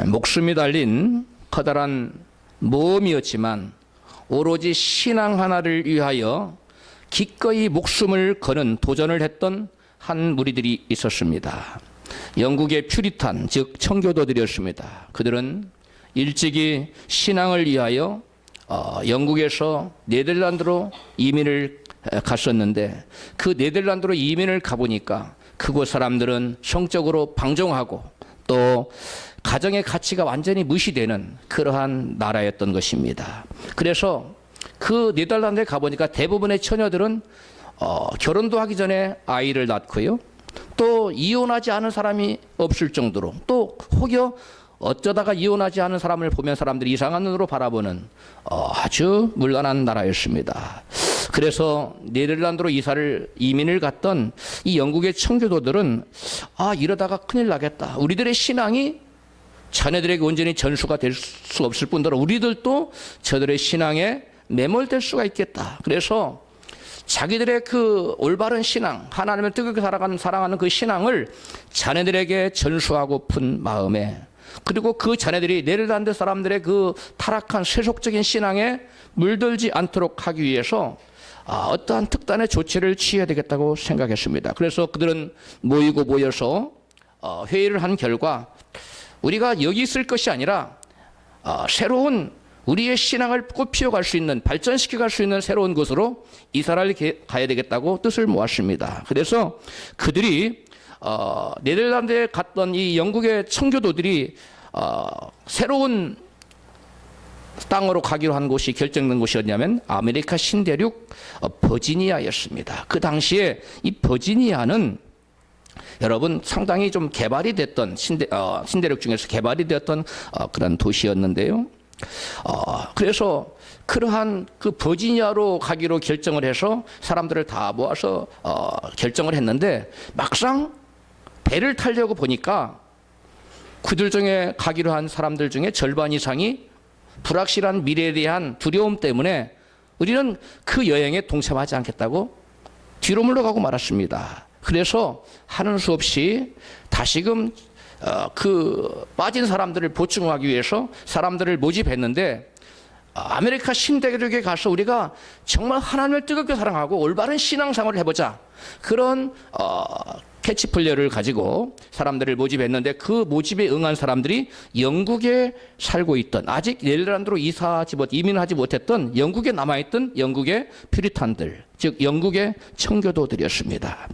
목숨이 달린 커다란 모험이었지만 오로지 신앙 하나를 위하여 기꺼이 목숨을 거는 도전을 했던 한 무리들이 있었습니다. 영국의 퓨리탄, 즉 청교도들이었습니다. 그들은 일찍이 신앙을 위하여 영국에서 네덜란드로 이민을 갔었는데, 그 네덜란드로 이민을 가보니까 그곳 사람들은 성적으로 방종하고 또 가정의 가치가 완전히 무시되는 그러한 나라였던 것입니다. 그래서 그 네덜란드에 가보니까 대부분의 처녀들은 결혼도 하기 전에 아이를 낳고요, 또 이혼하지 않은 사람이 없을 정도로, 또 혹여 어쩌다가 이혼하지 않은 사람을 보면 사람들이 이상한 눈으로 바라보는 아주 문란한 나라였습니다. 그래서 네덜란드로 이민을 갔던 이 영국의 청교도들은 이러다가 큰일 나겠다, 우리들의 신앙이 자네들에게 온전히 전수가 될 수 없을 뿐더러 우리들도 저들의 신앙에 매몰될 수가 있겠다. 그래서 자기들의 그 올바른 신앙, 하나님을 뜨겁게 사랑하는 그 신앙을 자네들에게 전수하고픈 마음에, 그리고 그 자네들이 네덜란드 사람들의 그 타락한 세속적인 신앙에 물들지 않도록 하기 위해서 어떠한 특단의 조치를 취해야 되겠다고 생각했습니다. 그래서 그들은 모여서 회의를 한 결과, 우리가 여기 있을 것이 아니라 새로운 우리의 신앙을 꽃피워갈 수 있는, 발전시켜갈 수 있는 새로운 곳으로 이사를 가야 되겠다고 뜻을 모았습니다. 그래서 그들이 네덜란드에 갔던 이 영국의 청교도들이 새로운 땅으로 가기로 한 곳이 결정된 곳이 어디냐면 아메리카 신대륙 버지니아였습니다. 그 당시에 이 버지니아는 여러분 상당히 좀 개발이 됐던 신대륙 중에서 개발이 되었던 그런 도시였는데요. 그래서 그러한 그 버지니아로 가기로 결정을 해서 사람들을 다 모아서 결정을 했는데, 막상 배를 타려고 보니까 그들 중에 가기로 한 사람들 중에 절반 이상이 불확실한 미래에 대한 두려움 때문에 우리는 그 여행에 동참하지 않겠다고 뒤로 물러가고 말았습니다. 그래서 하는 수 없이 다시금 그 빠진 사람들을 보충하기 위해서 사람들을 모집했는데, 아메리카 신대륙에 가서 우리가 정말 하나님을 뜨겁게 사랑하고 올바른 신앙생활을 해보자, 그런 캐치플레이를 가지고 사람들을 모집했는데, 그 모집에 응한 사람들이 영국에 살고 있던, 아직 네덜란드로 이민하지 못했던 영국에 남아있던 영국의 퓨리탄들, 즉 영국의 청교도들이었습니다.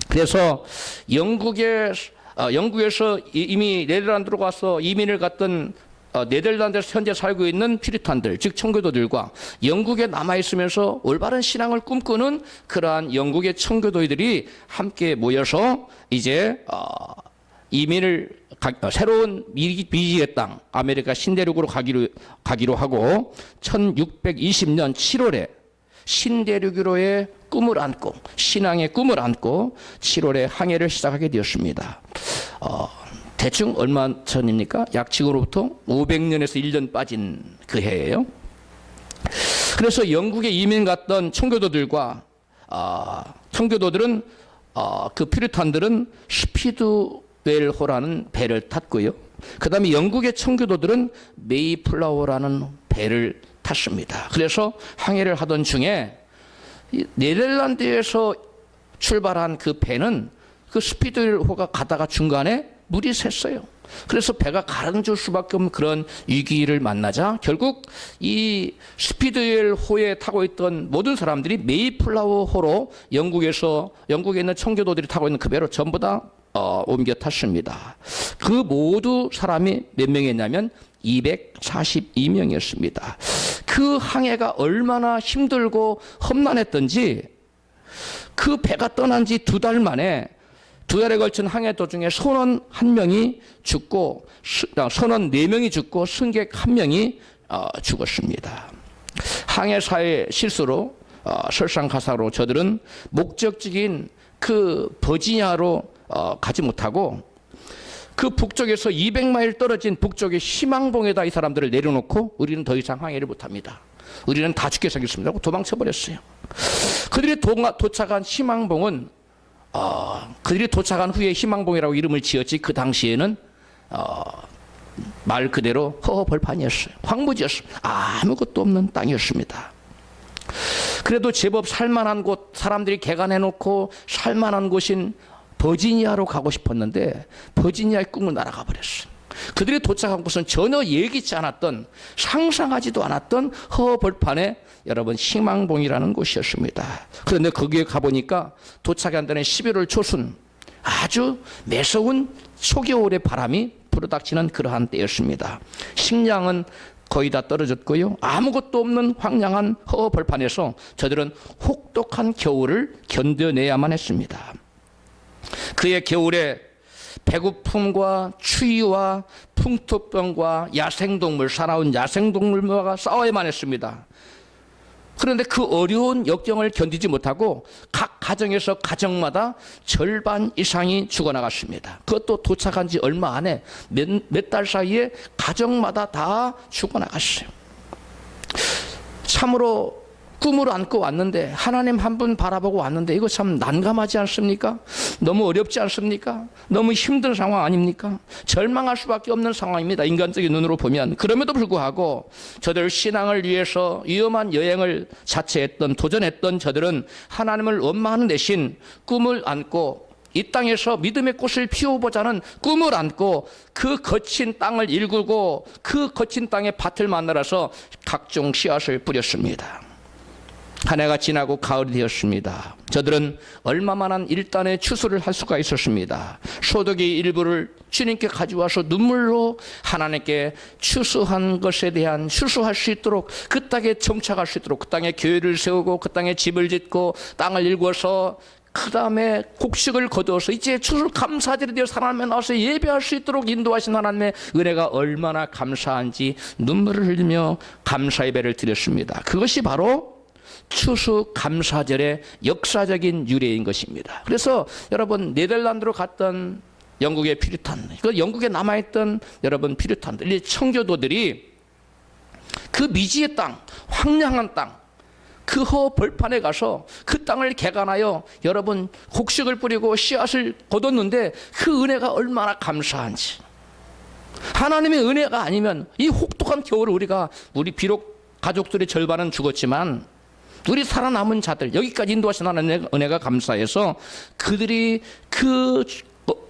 그래서 영국에서 이미 네덜란드로 가서 이민을 갔던 네덜란드에서 현재 살고 있는 퓨리탄들, 즉 청교도들과 영국에 남아있으면서 올바른 신앙을 꿈꾸는 그러한 영국의 청교도들이 함께 모여서 이제 새로운 미지의 땅 아메리카 신대륙으로 가기로 하고, 1620년 7월에 신대륙으로의 꿈을 안고, 신앙의 꿈을 안고 7월에 항해를 시작하게 되었습니다. 대충 얼마 전입니까? 약 지금으로부터 500년에서 1년 빠진 그 해예요. 그래서 영국에 이민 갔던 청교도들과 청교도들은 그 퓨리탄들은 스피드웰호라는 배를 탔고요. 그 다음에 영국의 청교도들은 메이플라워라는 배를 탔습니다. 그래서 항해를 하던 중에 네덜란드에서 출발한 그 배는 그 스피드웰호가 가다가 중간에 물이 샜어요. 그래서 배가 가라앉을 수밖에 없는 그런 위기를 만나자 결국 이 스피드웰호에 타고 있던 모든 사람들이 메이플라워호로 영국에 있는 청교도들이 타고 있는 그 배로 전부 다 옮겨 탔습니다. 그 모두 사람이 몇 명이었냐면 242명이었습니다. 그 항해가 얼마나 힘들고 험난했던지, 그 배가 떠난 지 2달 만에 2달에 걸친 항해 도중에 선원 1명이 죽고, 선원 4명이 죽고 승객 1명이 죽었습니다. 항해사의 실수로 설상가사로 저들은 목적지인 그 버지니아로 가지 못하고, 그 북쪽에서 200마일 떨어진 북쪽의 희망봉에다 이 사람들을 내려놓고 우리는 더 이상 항해를 못합니다, 우리는 다 죽게 생겼습니다 하고 도망쳐버렸어요. 그들이 도착한 희망봉은 그들이 도착한 후에 희망봉이라고 이름을 지었지, 그 당시에는 말 그대로 허허벌판이었어요. 황무지였어요. 아무것도 없는 땅이었습니다. 그래도 제법 살만한 곳, 사람들이 개간해놓고 살만한 곳인 버지니아로 가고 싶었는데 버지니아의 꿈을 날아가 버렸어요. 그들이 도착한 곳은 전혀 예기치 않았던, 상상하지도 않았던 허허벌판의 여러분 희망봉이라는 곳이었습니다. 그런데 거기에 가보니까 도착이 안 되는 11월 초순, 아주 매서운 초겨울의 바람이 불어닥치는 그러한 때였습니다. 식량은 거의 다 떨어졌고요. 아무것도 없는 황량한 허허벌판에서 저들은 혹독한 겨울을 견뎌내야만 했습니다. 그의 겨울에 배고픔과 추위와 풍토병과 야생동물, 사나운 야생동물과 싸워야만 했습니다. 그런데 그 어려운 역경을 견디지 못하고 각 가정에서 가정마다 절반 이상이 죽어나갔습니다. 그것도 도착한 지 얼마 안에 몇 달 사이에 가정마다 다 죽어나갔어요. 참으로 꿈을 안고 왔는데, 하나님 한 분 바라보고 왔는데 이거 참 난감하지 않습니까? 너무 어렵지 않습니까? 너무 힘든 상황 아닙니까? 절망할 수밖에 없는 상황입니다. 인간적인 눈으로 보면. 그럼에도 불구하고 저들 신앙을 위해서 위험한 여행을 자처했던, 도전했던 저들은 하나님을 원망하는 대신 꿈을 안고 이 땅에서 믿음의 꽃을 피워보자는 꿈을 안고 그 거친 땅을 일구고 그 거친 땅의 밭을 만들어서 각종 씨앗을 뿌렸습니다. 한 해가 지나고 가을이 되었습니다. 저들은 얼마만한 일단의 추수를 할 수가 있었습니다. 소득의 일부를 주님께 가져와서 눈물로 하나님께 추수한 것에 대한 추수할 수 있도록, 그 땅에 정착할 수 있도록, 그 땅에 교회를 세우고 그 땅에 집을 짓고 땅을 일궈서 그 다음에 곡식을 거두어서 이제 추수 감사절에 되어 하나님에 나와서 예배할 수 있도록 인도하신 하나님의 은혜가 얼마나 감사한지 눈물을 흘리며 감사 예배를 드렸습니다. 그것이 바로 추수 감사절의 역사적인 유래인 것입니다. 그래서 여러분, 네덜란드로 갔던 영국의 퓨리탄, 그 영국에 남아있던 여러분 퓨리탄들, 이 청교도들이 그 미지의 땅, 황량한 땅, 그 허벌판에 가서 그 땅을 개간하여 여러분 곡식을 뿌리고 씨앗을 거뒀는데 그 은혜가 얼마나 감사한지. 하나님의 은혜가 아니면 이 혹독한 겨울을 우리 비록 가족들의 절반은 죽었지만 우리 살아남은 자들, 여기까지 인도하신 하나님의 은혜가 감사해서 그들이 그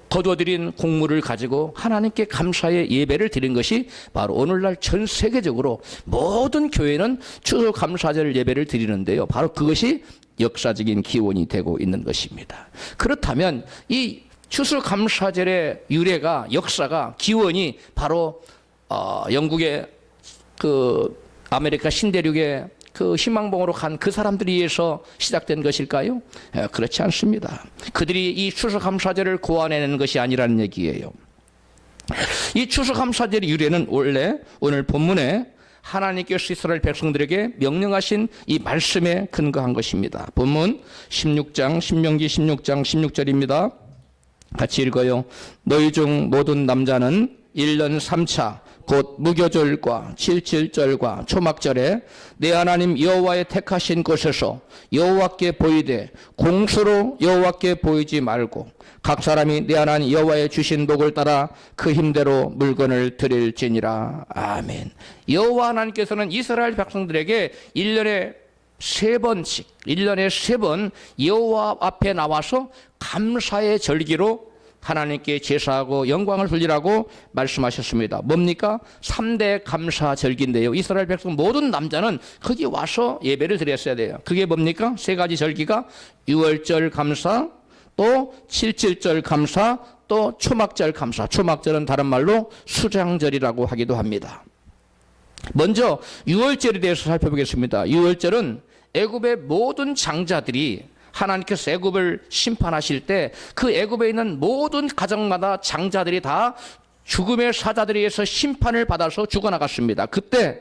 거둬들인 곡물을 가지고 하나님께 감사의 예배를 드린 것이 바로 오늘날 전 세계적으로 모든 교회는 추수 감사절 예배를 드리는데요. 바로 그것이 역사적인 기원이 되고 있는 것입니다. 그렇다면 이 추수 감사절의 유래가, 역사가, 기원이 바로 영국의 그 아메리카 신대륙의 그 희망봉으로 간 그 사람들에 의해서 시작된 것일까요? 그렇지 않습니다. 그들이 이 추수감사절을 고안해낸 것이 아니라는 얘기예요. 이 추수감사절의 유래는 원래 오늘 본문에 하나님께서 이스라엘 백성들에게 명령하신 이 말씀에 근거한 것입니다. 본문 16장, 신명기 16장 16절입니다. 같이 읽어요. 너희 중 모든 남자는 1년 3차 곧 무교절과 칠칠절과 초막절에 내 하나님 여호와의 택하신 곳에서 여호와께 보이되 공수로 여호와께 보이지 말고 각 사람이 내 하나님 여호와의 주신 복을 따라 그 힘대로 물건을 드릴지니라. 아멘. 여호와 하나님께서는 이스라엘 백성들에게 1년에 3번 여호와 앞에 나와서 감사의 절기로 하나님께 제사하고 영광을 돌리라고 말씀하셨습니다. 뭡니까? 3대 감사 절기인데요. 이스라엘 백성 모든 남자는 거기 와서 예배를 드렸어야 돼요. 그게 뭡니까? 3가지 절기가 유월절 감사, 또 칠칠절 감사, 또 초막절 감사. 초막절은 다른 말로 수장절이라고 하기도 합니다. 먼저 유월절에 대해서 살펴보겠습니다. 유월절은 애굽의 모든 장자들이 하나님께서 애굽을 심판하실 때 그 애굽에 있는 모든 가정마다 장자들이 다 죽음의 사자들에 의해서 심판을 받아서 죽어나갔습니다. 그때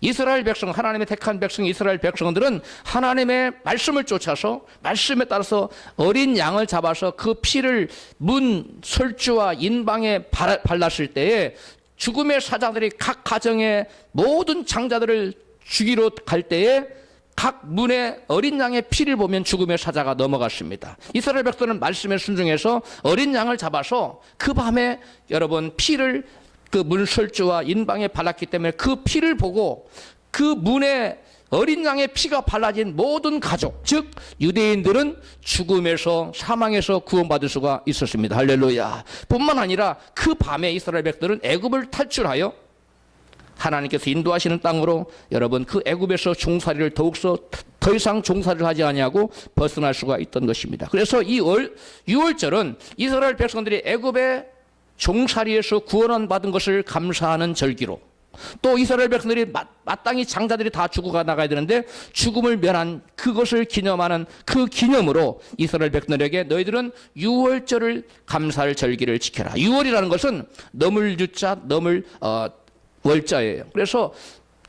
이스라엘 백성, 하나님의 택한 백성 이스라엘 백성들은 하나님의 말씀을 쫓아서 말씀에 따라서 어린 양을 잡아서 그 피를 문 설주와 인방에 발랐을 때에 죽음의 사자들이 각 가정의 모든 장자들을 죽이러 갈 때에 각 문에 어린 양의 피를 보면 죽음의 사자가 넘어갔습니다. 이스라엘 백성은 말씀에 순종해서 어린 양을 잡아서 그 밤에 여러분 피를 그 문설주와 인방에 발랐기 때문에 그 피를 보고 그 문에 어린 양의 피가 발라진 모든 가족, 즉 유대인들은 죽음에서 사망에서 구원받을 수가 있었습니다. 할렐루야. 뿐만 아니라 그 밤에 이스라엘 백성들은 애굽을 탈출하여 하나님께서 인도하시는 땅으로 여러분 그 애굽에서 종살이를 더욱서 더 이상 종살이를 하지 아니하고 벗어날 수가 있던 것입니다. 그래서 이 유월절은 이스라엘 백성들이 애굽의 종살이에서 구원 받은 것을 감사하는 절기로, 또 이스라엘 백성들이 마땅히 장자들이 다 죽어가 나가야 되는데 죽음을 면한 그것을 기념하는 그 기념으로 이스라엘 백성들에게 너희들은 유월절을 감사할 절기를 지켜라. 유월이라는 것은 넘을 유자 넘을 월자예요. 그래서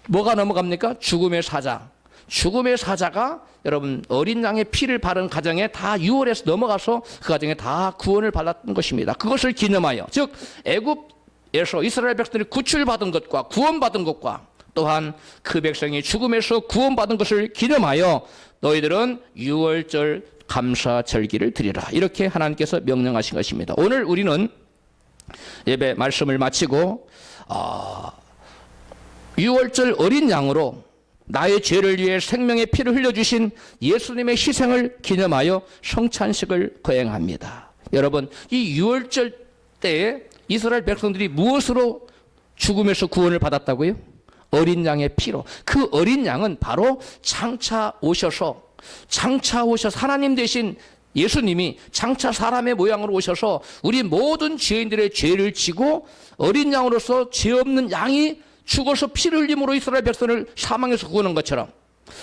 뭐가 넘어갑니까? 죽음의 사자. 죽음의 사자가 여러분 어린 양의 피를 바른 가정에 다 유월에서 넘어가서 그 가정에 다 구원을 받았던 것입니다. 그것을 기념하여, 즉 애굽에서 이스라엘 백성들이 구출받은 것과 구원받은 것과 또한 그 백성이 죽음에서 구원받은 것을 기념하여 너희들은 유월절 감사 절기를 드리라. 이렇게 하나님께서 명령하신 것입니다. 오늘 우리는 예배 말씀을 마치고 유월절 어린 양으로 나의 죄를 위해 생명의 피를 흘려주신 예수님의 희생을 기념하여 성찬식을 거행합니다. 여러분, 이 유월절 때에 이스라엘 백성들이 무엇으로 죽음에서 구원을 받았다고요? 어린 양의 피로. 그 어린 양은 바로 장차 오셔서 하나님 대신 예수님이 장차 사람의 모양으로 오셔서 우리 모든 죄인들의 죄를 지고 어린 양으로서 죄 없는 양이 죽어서 피를 흘림으로 이스라엘 백성을 사망에서 구하는 것처럼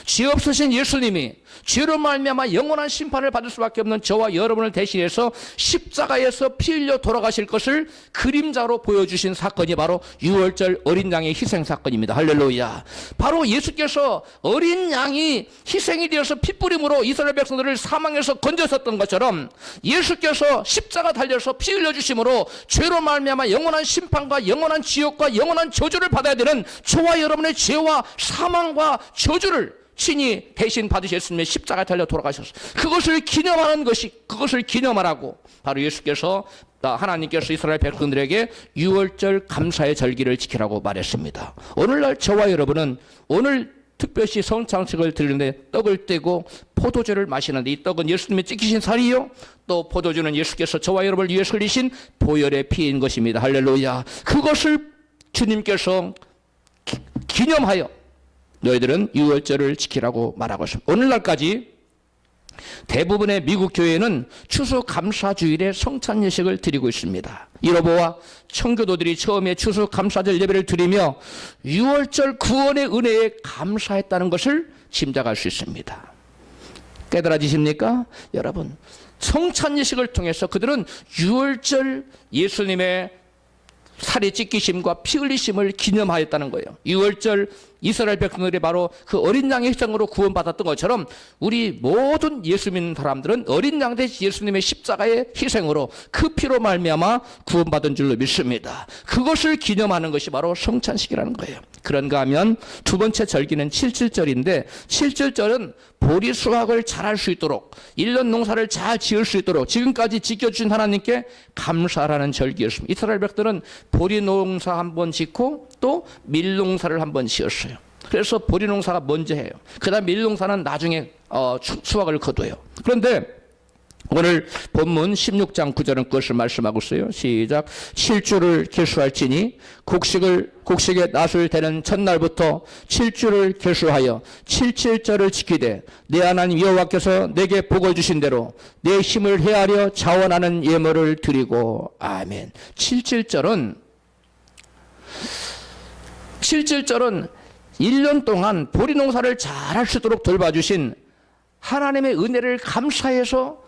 죄 없으신 예수님이 죄로 말미암아 영원한 심판을 받을 수밖에 없는 저와 여러분을 대신해서 십자가에서 피 흘려 돌아가실 것을 그림자로 보여주신 사건이 바로 유월절 어린 양의 희생 사건입니다. 할렐루야. 바로 예수께서 어린 양이 희생이 되어서 피 뿌림으로 이스라엘 백성들을 사망에서 건졌었던 것처럼 예수께서 십자가 달려서 피 흘려주심으로 죄로 말미암아 영원한 심판과 영원한 지옥과 영원한 저주를 받아야 되는 저와 여러분의 죄와 사망과 저주를 친히 대신 받으셨으며 십자가에 달려 돌아가셨어요. 그것을 기념하는 것이, 그것을 기념하라고 바로 예수께서, 하나님께서 이스라엘 백성들에게 유월절 감사의 절기를 지키라고 말했습니다. 오늘날 저와 여러분은 오늘 특별시 성찬식을 드리는데 떡을 떼고 포도주를 마시는데, 이 떡은 예수님이 찢기신 살이요, 또 포도주는 예수께서 저와 여러분을 위해 흘리신 보혈의 피인 것입니다. 할렐루야. 그것을 주님께서 기념하여 너희들은 유월절을 지키라고 말하고 있습니다. 오늘날까지 대부분의 미국 교회는 추수감사주일에 성찬 예식을 드리고 있습니다. 이로보아 청교도들이 처음에 추수감사절 예배를 드리며 유월절 구원의 은혜에 감사했다는 것을 짐작할 수 있습니다. 깨달아지십니까? 여러분, 성찬 예식을 통해서 그들은 유월절 예수님의 살이 찢기심과 피 흘리심을 기념하였다는 거예요. 유월절 이스라엘 백성들이 바로 그 어린 양의 희생으로 구원받았던 것처럼 우리 모든 예수 믿는 사람들은 어린 양 대신 예수님의 십자가의 희생으로 그 피로 말미암아 구원받은 줄로 믿습니다. 그것을 기념하는 것이 바로 성찬식이라는 거예요. 그런가 하면 두 번째 절기는 칠칠절인데, 칠칠절은 보리 수확을 잘할 수 있도록, 1년 농사를 잘 지을 수 있도록 지금까지 지켜주신 하나님께 감사라는 절기였습니다. 이스라엘 백성들은 보리 농사 한 번 짓고 또 밀 농사를 한 번 지었어요. 그래서 보리 농사가 먼저 해요. 그 다음 밀 농사는 나중에 수확을 거둬요. 그런데 오늘 본문 16장 9절은 그것을 말씀하고 있어요. 시작. 7주를 계수할지니 곡식의 낫을 대는 첫날부터 7주를 계수하여 77절을 지키되 내 하나님 여호와께서 내게 복을 주신 대로 내 힘을 헤아려 자원하는 예물을 드리고. 아멘. 77절은 1년 동안 보리 농사를 잘할 수 있도록 돌봐주신 하나님의 은혜를 감사해서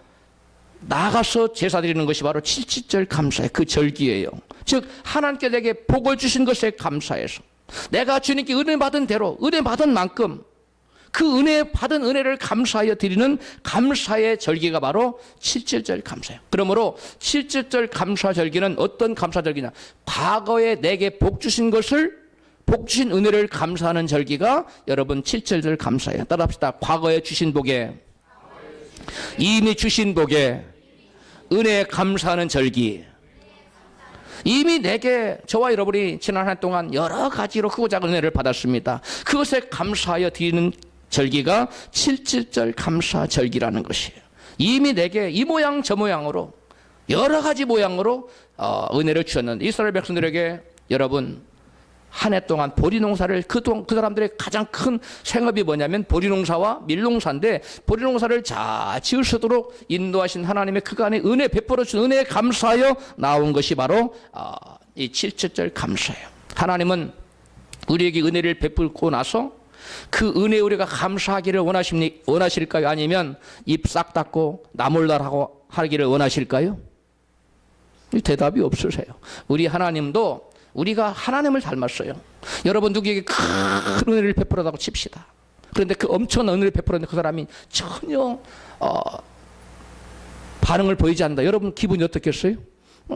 나가서 제사 드리는 것이 바로 칠칠절 감사의 그 절기예요. 즉 하나님께 내게 복을 주신 것에 감사해서 내가 주님께 은혜 받은 대로, 은혜 받은 만큼 그 은혜 받은 은혜를 감사하여 드리는 감사의 절기가 바로 칠칠절 감사예요. 그러므로 칠칠절 감사 절기는 어떤 감사 절기냐, 과거에 내게 복 주신 은혜를 감사하는 절기가 여러분 칠칠절 감사예요. 따라합시다. 과거에 주신 복에, 이미 주신 복에 은혜에 감사하는 절기. 이미 내게 저와 여러분이 지난 한 해 동안 여러 가지로 크고 작은 은혜를 받았습니다. 그것에 감사하여 드리는 절기가 칠칠절 감사 절기라는 것이에요. 이미 내게 이 모양 저 모양으로 여러 가지 모양으로 은혜를 주셨는데, 이스라엘 백성들에게 여러분 한 해 동안 보리 농사를 그 사람들의 가장 큰 생업이 뭐냐면 보리 농사와 밀 농사인데, 보리 농사를 잘 지을 수 있도록 인도하신 하나님의 그간의 은혜 베풀어 주신 은혜에 감사하여 나온 것이 바로 이 칠칠절 감사예요. 하나님은 우리에게 은혜를 베풀고 나서 그 은혜에 우리가 감사하기를 원하실까요? 아니면 입 싹 닫고 나몰라라고 하기를 원하실까요? 대답이 없으세요. 우리 하나님도 우리가 하나님을 닮았어요. 여러분 누구에게 큰 은혜를 베풀었다고 칩시다. 그런데 그 엄청난 은혜를 베풀었는데 그 사람이 전혀 반응을 보이지 않는다. 여러분 기분이 어떻겠어요?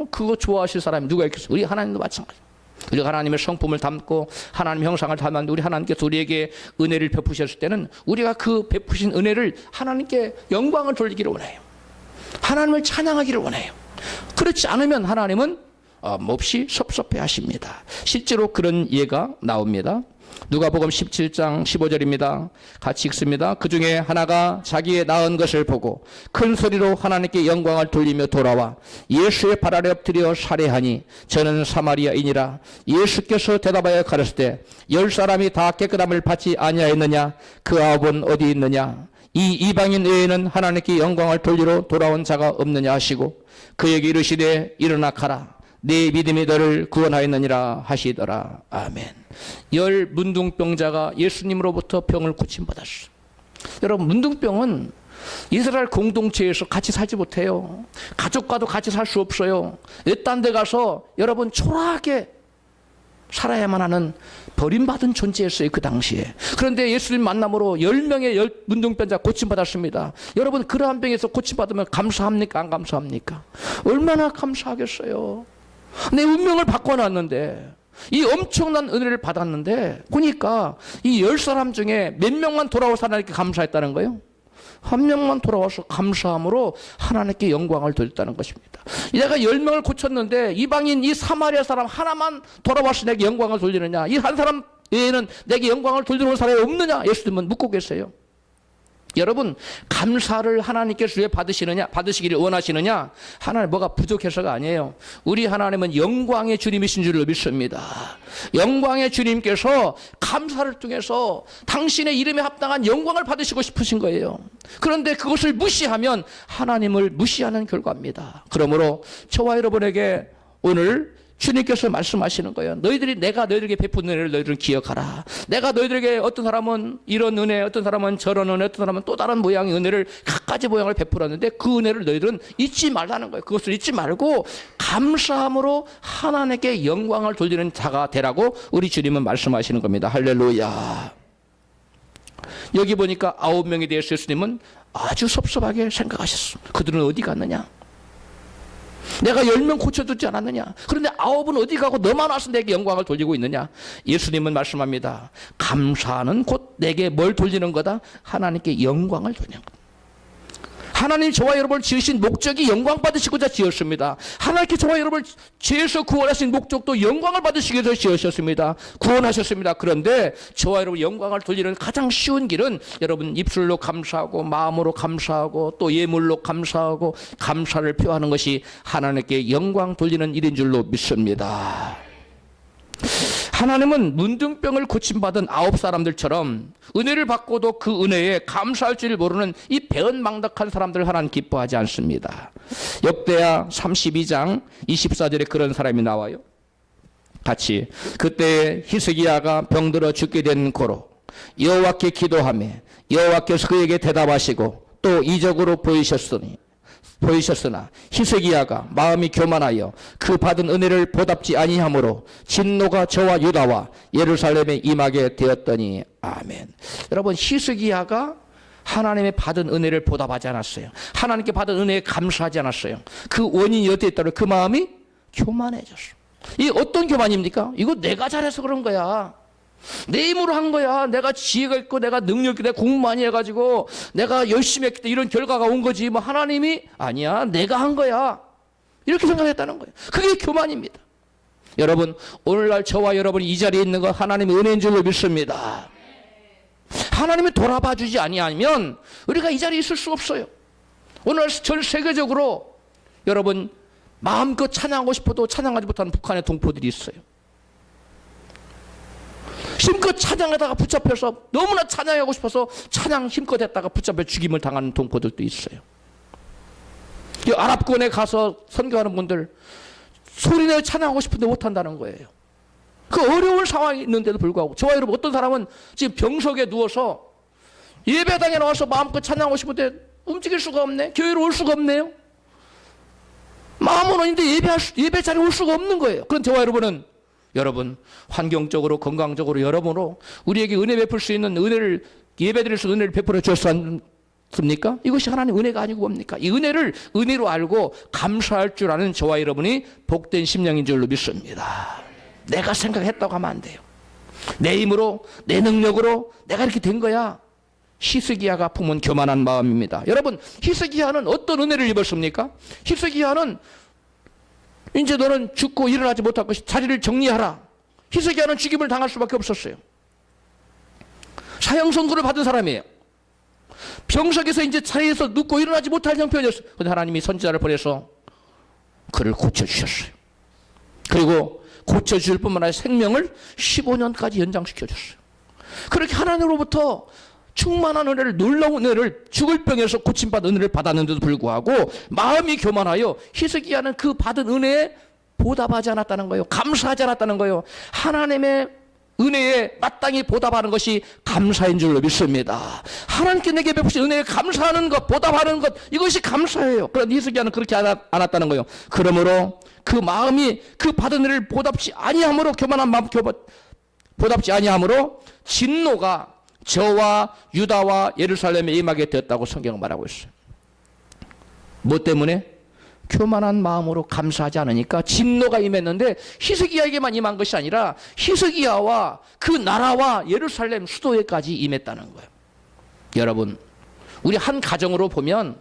그거 좋아하실 사람이 누가 있겠어요? 우리 하나님도 마찬가지예요. 우리가 하나님의 성품을 담고 하나님의 형상을 닮았는데 우리 하나님께서 우리에게 은혜를 베푸셨을 때는 우리가 그 베푸신 은혜를 하나님께 영광을 돌리기를 원해요. 하나님을 찬양하기를 원해요. 그렇지 않으면 하나님은 몹시 섭섭해 하십니다. 실제로 그런 예가 나옵니다. 누가복음 17장 15절입니다. 같이 읽습니다. 그 중에 하나가 자기의 낳은 것을 보고 큰 소리로 하나님께 영광을 돌리며 돌아와 예수의 발 아래 엎드려 살해하니 저는 사마리아인이라. 예수께서 대답하여 가르치되 10사람이 다 깨끗함을 받지 아니하였느냐? 그 9은 어디 있느냐? 이 이방인 외에는 하나님께 영광을 돌리러 돌아온 자가 없느냐 하시고 그에게 이르시되 일어나 가라. 네 믿음이 너를 구원하였느니라 하시더라. 아멘. 10 문둥병자가 예수님으로부터 병을 고침받았어. 여러분 문둥병은 이스라엘 공동체에서 같이 살지 못해요. 가족과도 같이 살 수 없어요. 외딴 데 가서 여러분 초라하게 살아야만 하는 버림받은 존재였어요, 그 당시에. 그런데 예수님 만남으로 10명의 문둥병자 고침받았습니다. 여러분 그러한 병에서 고침받으면 감사합니까? 안 감사합니까? 얼마나 감사하겠어요. 내 운명을 바꿔놨는데, 이 엄청난 은혜를 받았는데, 보니까 이 10사람 중에 몇 명만 돌아와서 하나님께 감사했다는 거예요. 한 명만 돌아와서 감사함으로 하나님께 영광을 돌렸다는 것입니다. 내가 10명을 고쳤는데 이방인 이 사마리아 사람 하나만 돌아와서 내게 영광을 돌리느냐? 이 한 사람 외에는 내게 영광을 돌리는 사람이 없느냐? 예수님은 묻고 계세요. 여러분 감사를 하나님께서 왜 받으시기를 원하시느냐? 하나님 뭐가 부족해서가 아니에요. 우리 하나님은 영광의 주님이신 줄로 믿습니다. 영광의 주님께서 감사를 통해서 당신의 이름에 합당한 영광을 받으시고 싶으신 거예요. 그런데 그것을 무시하면 하나님을 무시하는 결과입니다. 그러므로 저와 여러분에게 오늘 주님께서 말씀하시는 거예요. 내가 너희들에게 베푼 은혜를 너희들은 기억하라. 내가 너희들에게 어떤 사람은 이런 은혜, 어떤 사람은 저런 은혜, 어떤 사람은 또 다른 모양의 은혜를 갖가지 모양을 베풀었는데 그 은혜를 너희들은 잊지 말라는 거예요. 그것을 잊지 말고 감사함으로 하나님께 영광을 돌리는 자가 되라고 우리 주님은 말씀하시는 겁니다. 할렐루야. 여기 보니까 9명에 대해서 예수님은 아주 섭섭하게 생각하셨어. 그들은 어디 갔느냐? 내가 10명 고쳐두지 않았느냐? 그런데 9은 어디 가고 너만 와서 내게 영광을 돌리고 있느냐? 예수님은 말씀합니다. 감사는 곧 내게 뭘 돌리는 거다? 하나님께 영광을 돌리는 거다. 하나님 저와 여러분을 지으신 목적이 영광 받으시고자 지었습니다. 하나님께 저와 여러분을 죄에서 구원하신 목적도 영광을 받으시기 위해서 지으셨습니다. 구원하셨습니다. 그런데 저와 여러분 영광을 돌리는 가장 쉬운 길은 여러분 입술로 감사하고 마음으로 감사하고 또 예물로 감사하고 감사를 표하는 것이 하나님께 영광 돌리는 일인 줄로 믿습니다. 하나님은 문둥병을 고침받은 9사람들처럼 은혜를 받고도 그 은혜에 감사할 줄 모르는 이 배은망덕한 사람들을 하나님 기뻐하지 않습니다. 역대하 32장 24절에 그런 사람이 나와요. 같이 그때 히스기야가 병들어 죽게 된 고로 여호와께 기도하며 여호와께서 그에게 대답하시고 또 이적으로 보이셨으나 히스기야가 마음이 교만하여 그 받은 은혜를 보답지 아니하므로 진노가 저와 유다와 예루살렘에 임하게 되었더니 아멘. 여러분 히스기야가 하나님의 받은 은혜를 보답하지 않았어요. 하나님께 받은 은혜에 감사하지 않았어요. 그 원인이 어디에 있다면 그 마음이 교만해졌어. 이 어떤 교만입니까? 이거 내가 잘해서 그런 거야. 내 힘으로 한 거야. 내가 지혜가 있고 내가 능력 있고 내가 공부 많이 해가지고 내가 열심히 했기 때문에 이런 결과가 온 거지. 뭐 하나님이 아니야. 내가 한 거야. 이렇게 생각했다는 거예요. 그게 교만입니다. 여러분, 오늘날 저와 여러분이 이 자리에 있는 거 하나님의 은혜인 줄로 믿습니다. 하나님이 돌아봐 주지 아니하면 우리가 이 자리에 있을 수 없어요. 오늘 전 세계적으로 여러분 마음껏 찬양하고 싶어도 찬양하지 못하는 북한의 동포들이 있어요. 힘껏 찬양하다가 붙잡혀서 너무나 찬양하고 싶어서 찬양 힘껏 했다가 붙잡혀 죽임을 당하는 동포들도 있어요. 이 아랍권에 가서 선교하는 분들 소리내어 찬양하고 싶은데 못한다는 거예요. 그 어려운 상황이 있는데도 불구하고 저와 여러분 어떤 사람은 지금 병석에 누워서 예배당에 나와서 마음껏 찬양하고 싶은데 움직일 수가 없네. 교회로 올 수가 없네요. 마음은 어딘데 예배 자리에 올 수가 없는 거예요. 그런 저와 여러분은 여러분 환경적으로 건강적으로 여러모로 우리에게 은혜 베풀 수 있는 은혜를 예배드릴 수 있는 은혜를 베풀어 주셨습니까? 이것이 하나님 은혜가 아니고 뭡니까? 이 은혜를 은혜로 알고 감사할 줄 아는 저와 여러분이 복된 심령인 줄로 믿습니다. 내가 생각했다고 하면 안 돼요. 내 힘으로 내 능력으로 내가 이렇게 된 거야. 히스기야가 품은 교만한 마음입니다. 여러분 히스기야는 어떤 은혜를 입었습니까? 히스기야는 이제 너는 죽고 일어나지 못할 것이 자리를 정리하라. 히스기야는 죽임을 당할 수밖에 없었어요. 사형 선고를 받은 사람이에요. 병석에서 이제 자리에서 눕고 일어나지 못할 형편이었어요. 그런데 하나님이 선지자를 보내서 그를 고쳐주셨어요. 그리고 고쳐줄 뿐만 아니라 생명을 15년까지 연장시켜줬어요. 그렇게 하나님으로부터 충만한 은혜를, 놀라운 은혜를, 죽을 병에서 고침받은 은혜를 받았는데도 불구하고 마음이 교만하여 히스기야는 그 받은 은혜에 보답하지 않았다는 거예요. 감사하지 않았다는 거예요. 하나님의 은혜에 마땅히 보답하는 것이 감사인 줄로 믿습니다. 하나님께 내게 베푸신 은혜에 감사하는 것, 보답하는 것, 이것이 감사예요. 그런데 히스기야는 그렇게 않았다는 거예요. 그러므로 그 마음이 그 받은 은혜를 보답지 아니함으로, 교만한 마음 보답지 아니함으로 진노가 저와 유다와 예루살렘에 임하게 되었다고 성경은 말하고 있어요. 뭐 때문에? 교만한 마음으로 감사하지 않으니까 진노가 임했는데 히스기야에게만 임한 것이 아니라 히스기야와 그 나라와 예루살렘 수도에까지 임했다는 거예요. 여러분, 우리 한 가정으로 보면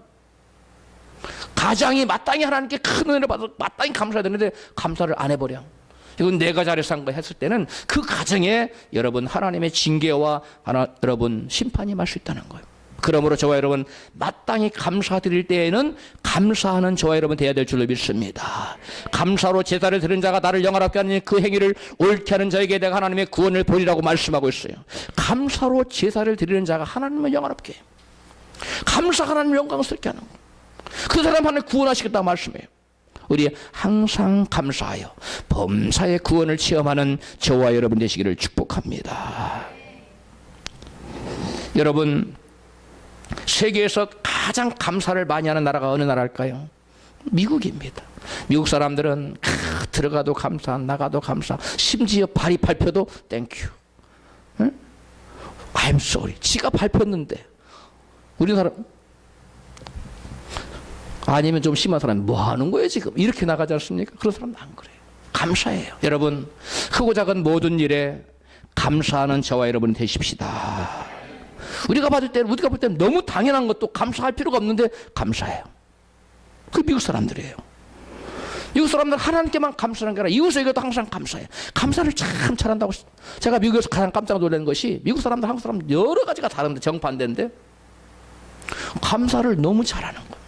가장이 마땅히 하나님께 큰 은혜를 받아서 마땅히 감사해야 되는데 감사를 안 해버려. 이건 내가 잘해서 한 거 했을 때는 그 가정에 여러분 하나님의 징계와 여러분 심판이 임할 수 있다는 거예요. 그러므로 저와 여러분 마땅히 감사드릴 때에는 감사하는 저와 여러분 되어야 될 줄로 믿습니다. 감사로 제사를 드린 자가 나를 영화롭게 하는 그 행위를 옳게 하는 자에게 내가 하나님의 구원을 보리라고 말씀하고 있어요. 감사로 제사를 드리는 자가 하나님을 영화롭게 해요. 감사가 하나님을 영광스럽게 하는 거예요. 그 사람 하나님 구원하시겠다고 말씀해요. 우리 항상 감사하여 범사의 구원을 체험하는 저와 여러분 되시기를 축복합니다. 여러분, 세계에서 가장 감사를 많이 하는 나라가 어느 나라일까요? 미국입니다. 미국 사람들은 들어가도 감사, 나가도 감사, 심지어 발이 밟혀도 땡큐. 응? I'm sorry. 지가 밟혔는데 우리나라 아니면 좀 심한 사람이 뭐 하는 거예요 지금? 이렇게 나가지 않습니까? 그런 사람은 안 그래요. 감사해요. 여러분, 크고 작은 모든 일에 감사하는 저와 여러분 되십시다. 우리가 볼 때는 너무 당연한 것도 감사할 필요가 없는데 감사해요. 그 미국 사람들이에요. 미국 사람들은 하나님께만 감사하는 게 아니라 이웃에게도 항상 감사해요. 감사를 참 잘한다고. 제가 미국에서 가장 깜짝 놀란 것이 미국 사람들, 한국 사람들 여러 가지가 다른데 정반대인데 감사를 너무 잘하는 거예요.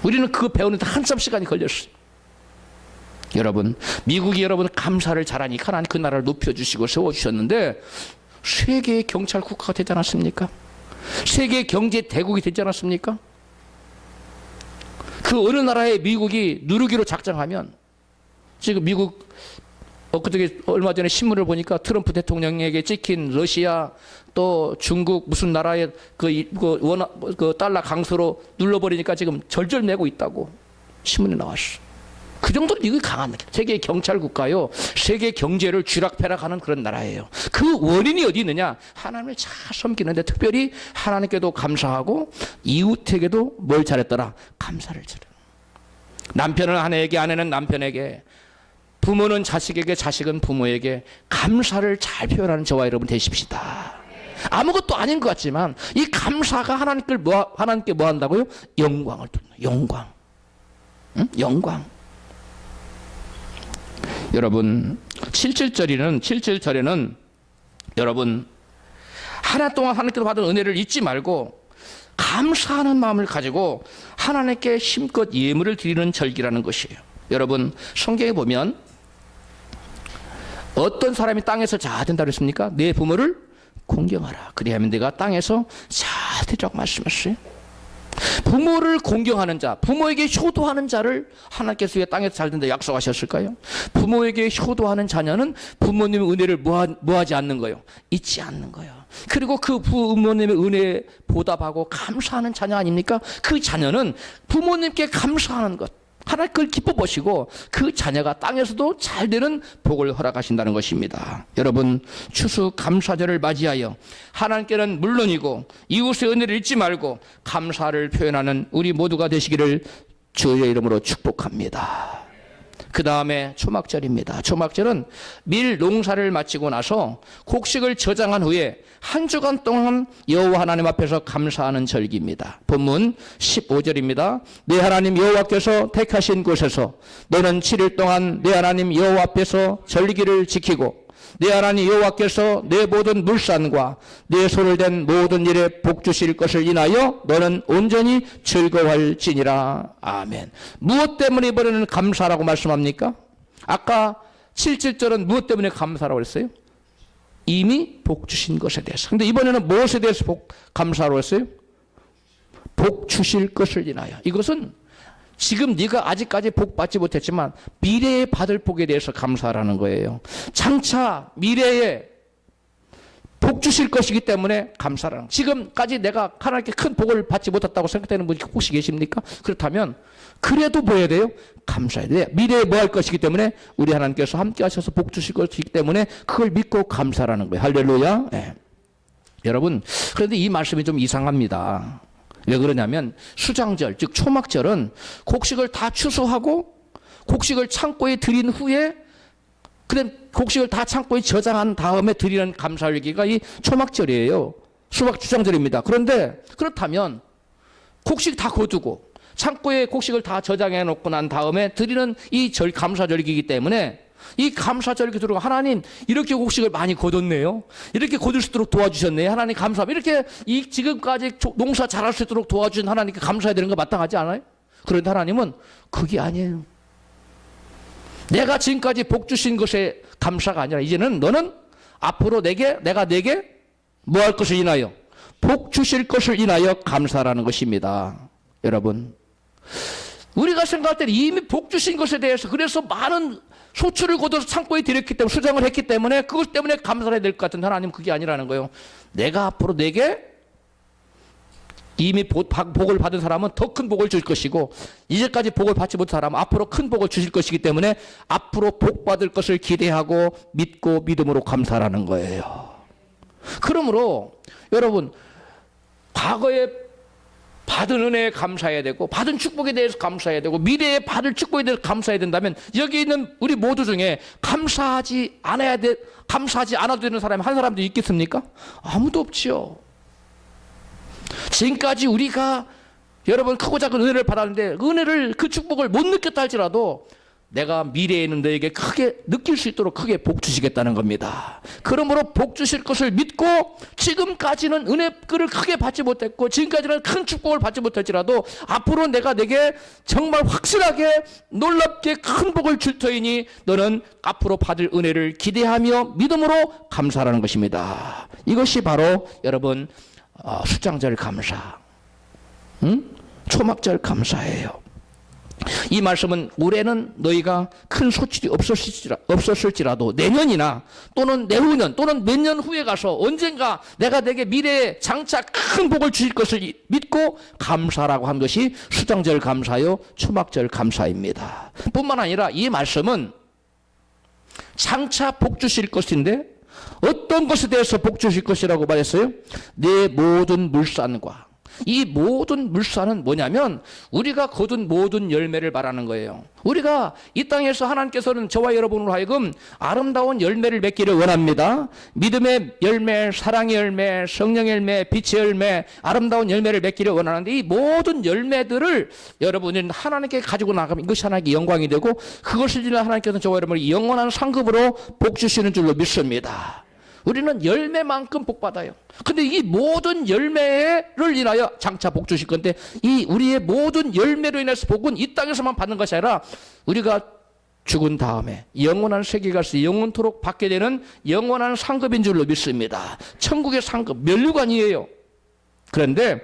우리는 그거 배우는데 한참 시간이 걸렸어요. 여러분, 미국이 여러분 감사를 잘하니까 하나님 그 나라를 높여주시고 세워주셨는데 세계의 경찰 국가가 되지 않았습니까? 세계의 경제 대국이 되지 않았습니까? 그 어느 나라에 미국이 누르기로 작정하면 지금 미국 그저께 얼마 전에 신문을 보니까 트럼프 대통령에게 찍힌 러시아 또 중국 무슨 나라의 그 달러 강세로 눌러버리니까 지금 절절매고 있다고 신문에 나왔어. 그 정도로 미국이 강한 세계 경찰 국가요. 세계 경제를 쥐락펴락하는 그런 나라예요. 그 원인이 어디 있느냐? 하나님을 잘 섬기는데 특별히 하나님께도 감사하고 이웃에게도 뭘 잘했더라? 감사를 잘해. 남편은 아내에게, 아내는 남편에게, 부모는 자식에게, 자식은 부모에게 감사를 잘 표현하는 저와 여러분 되십시다. 아무것도 아닌 것 같지만 이 감사가 하나님께 뭐 한다고요? 영광을 돕는 영광. 응? 영광. 여러분 7절에는 여러분 한 해 동안 하나님께서 받은 은혜를 잊지 말고 감사하는 마음을 가지고 하나님께 힘껏 예물을 드리는 절기라는 것이에요. 여러분 성경에 보면 어떤 사람이 땅에서 잘 된다고 했습니까? 내 부모를 공경하라. 그리하면 내가 땅에서 잘 되라고 말씀했어요. 부모를 공경하는 자, 부모에게 효도하는 자를 하나님께서 왜 땅에서 잘 된다 약속하셨을까요? 부모에게 효도하는 자녀는 부모님의 은혜를 뭐하지 않는 거예요? 잊지 않는 거예요. 그리고 그 부모님의 은혜에 보답하고 감사하는 자녀 아닙니까? 그 자녀는 부모님께 감사하는 것, 하나님 그걸 기뻐 보시고 그 자녀가 땅에서도 잘 되는 복을 허락하신다는 것입니다. 여러분 추수 감사절을 맞이하여 하나님께는 물론이고 이웃의 은혜를 잊지 말고 감사를 표현하는 우리 모두가 되시기를 주의 이름으로 축복합니다. 그 다음에 초막절입니다. 초막절은 밀 농사를 마치고 나서 곡식을 저장한 후에 한 주간 동안 여호와 하나님 앞에서 감사하는 절기입니다. 본문 15절입니다. 내 하나님 여호와께서 택하신 곳에서 너는 7일 동안 내 하나님 여호와 앞에서 절기를 지키고 내 하나님 여호와께서 내 모든 물산과 내 손을 댄 모든 일에 복 주실 것을 인하여 너는 온전히 즐거워할지니라. 아멘. 무엇 때문에 이번에는 감사라고 말씀합니까? 아까 7절은 무엇 때문에 감사라고 했어요? 이미 복 주신 것에 대해서. 근데 이번에는 무엇에 대해서 감사라고 했어요? 복 주실 것을 인하여. 이것은 지금 네가 아직까지 복 받지 못했지만 미래에 받을 복에 대해서 감사하라는 거예요. 장차 미래에 복 주실 것이기 때문에 감사하라는 거예요. 지금까지 내가 하나님께 큰 복을 받지 못했다고 생각되는 분이 혹시 계십니까? 그렇다면 그래도 뭐 해야 돼요? 감사해야 돼요. 미래에 뭐 할 것이기 때문에 우리 하나님께서 함께 하셔서 복 주실 것이기 때문에 그걸 믿고 감사하라는 거예요. 할렐루야. 네. 여러분 그런데 이 말씀이 좀 이상합니다. 왜 그러냐면 수장절 즉 초막절은 곡식을 다 추수하고 곡식을 창고에 들인 후에 그다음 곡식을 다 창고에 저장한 다음에 드리는 감사일기가 이 초막절이에요. 수박 주장절입니다. 그런데 그렇다면 곡식 다 거두고 창고에 곡식을 다 저장해 놓고 난 다음에 드리는 이 절 감사절기이기 때문에 이 감사절기 들어가 하나님 이렇게 곡식을 많이 거뒀네요. 이렇게 거둘 수 있도록 도와주셨네요. 하나님 감사합니다. 이렇게 이 지금까지 농사 잘할 수 있도록 도와준 하나님께 감사해야 되는 거 마땅하지 않아요? 그런데 하나님은 그게 아니에요. 내가 지금까지 복 주신 것에 감사가 아니라 이제는 너는 앞으로 내가 내게 뭐 할 것을 인하여 복 주실 것을 인하여 감사라는 것입니다. 여러분 우리가 생각할 때는 이미 복 주신 것에 대해서 그래서 많은 소출을 거둬서 창고에 들였기 때문에 수장을 했기 때문에 그것 때문에 감사를 해야 될 것 같은데 하나님 그게 아니라는 거예요. 내가 앞으로 내게 이미 복을 받은 사람은 더 큰 복을 줄 것이고 이제까지 복을 받지 못한 사람은 앞으로 큰 복을 주실 것이기 때문에 앞으로 복 받을 것을 기대하고 믿고 믿음으로 감사하라는 거예요. 그러므로 여러분 과거에 받은 은혜에 감사해야 되고 받은 축복에 대해서 감사해야 되고 미래에 받을 축복에 대해서 감사해야 된다면 여기 있는 우리 모두 중에 감사하지 않아도 되는 사람이 한 사람도 있겠습니까? 아무도 없지요. 지금까지 우리가 여러분 크고 작은 은혜를 받았는데 은혜를 그 축복을 못 느꼈다 할지라도 내가 미래에는 너에게 크게 느낄 수 있도록 크게 복 주시겠다는 겁니다. 그러므로 복 주실 것을 믿고 지금까지는 은혜를 크게 받지 못했고 지금까지는 큰 축복을 받지 못할지라도 앞으로 내가 내게 정말 확실하게 놀랍게 큰 복을 줄 터이니 너는 앞으로 받을 은혜를 기대하며 믿음으로 감사하라는 것입니다. 이것이 바로 여러분 수장절 감사, 초막절 감사예요. 이 말씀은 올해는 너희가 큰 소출이 없었을지라도 내년이나 또는 내후년 또는 몇 년 후에 가서 언젠가 내가 내게 미래에 장차 큰 복을 주실 것을 믿고 감사라고 한 것이 수장절 감사요 초막절 감사입니다. 뿐만 아니라 이 말씀은 장차 복 주실 것인데 어떤 것에 대해서 복 주실 것이라고 말했어요? 내 모든 물산과 이 모든 물사는 뭐냐면 우리가 거둔 모든 열매를 말하는 거예요. 우리가 이 땅에서 하나님께서는 저와 여러분으로 하여금 아름다운 열매를 맺기를 원합니다. 믿음의 열매, 사랑의 열매, 성령의 열매, 빛의 열매, 아름다운 열매를 맺기를 원하는데 이 모든 열매들을 여러분은 하나님께 가지고 나가면 이것이 하나님께 영광이 되고 그것을 인해 하나님께서는 저와 여러분을 영원한 상급으로 복 주시는 줄로 믿습니다. 우리는 열매만큼 복 받아요. 근데 이 모든 열매를 인하여 장차 복 주실 건데 이 우리의 모든 열매로 인해서 복은 이 땅에서만 받는 것이 아니라 우리가 죽은 다음에 영원한 세계에 가서 영원토록 받게 되는 영원한 상급인 줄로 믿습니다. 천국의 상급, 면류관이에요. 그런데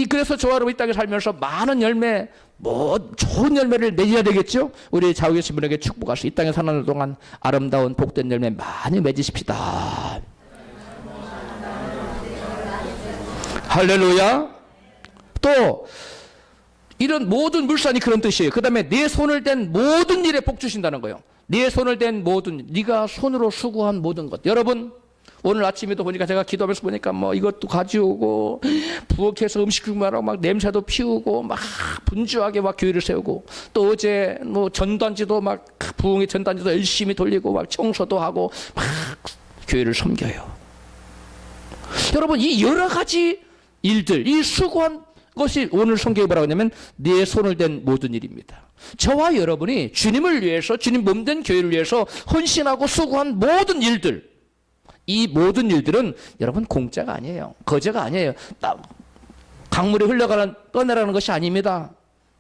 그래서 저와 여러분 이 땅에 살면서 많은 열매, 좋은 열매를 맺어야 되겠죠? 우리 좌우에 계신 분에게 축복하시 이 땅에 사는 동안 아름다운 복된 열매 많이 맺으십시다. 할렐루야. 또 이런 모든 물산이 그런 뜻이에요. 그 다음에 내 손을 댄 모든 일에 복 주신다는 거예요. 내 손을 댄 모든, 네가 손으로 수고한 모든 것. 여러분 오늘 아침에도 보니까 제가 기도하면서 보니까 이것도 가져오고 부엌에서 음식 준비하라고 막 냄새도 피우고 막 분주하게 막 교회를 세우고 또 어제 전단지도 막 부엌의 전단지도 열심히 돌리고 막 청소도 하고 막 교회를 섬겨요. 여러분 이 여러 가지 일들, 이 수고한 것이 오늘 성경에 뭐라고 하냐면 네 손을 댄 모든 일입니다. 저와 여러분이 주님을 위해서 주님 몸된 교회를 위해서 헌신하고 수고한 모든 일들, 이 모든 일들은 여러분 공짜가 아니에요. 거저가 아니에요. 강물이 흘러가는 떠내라는 것이 아닙니다.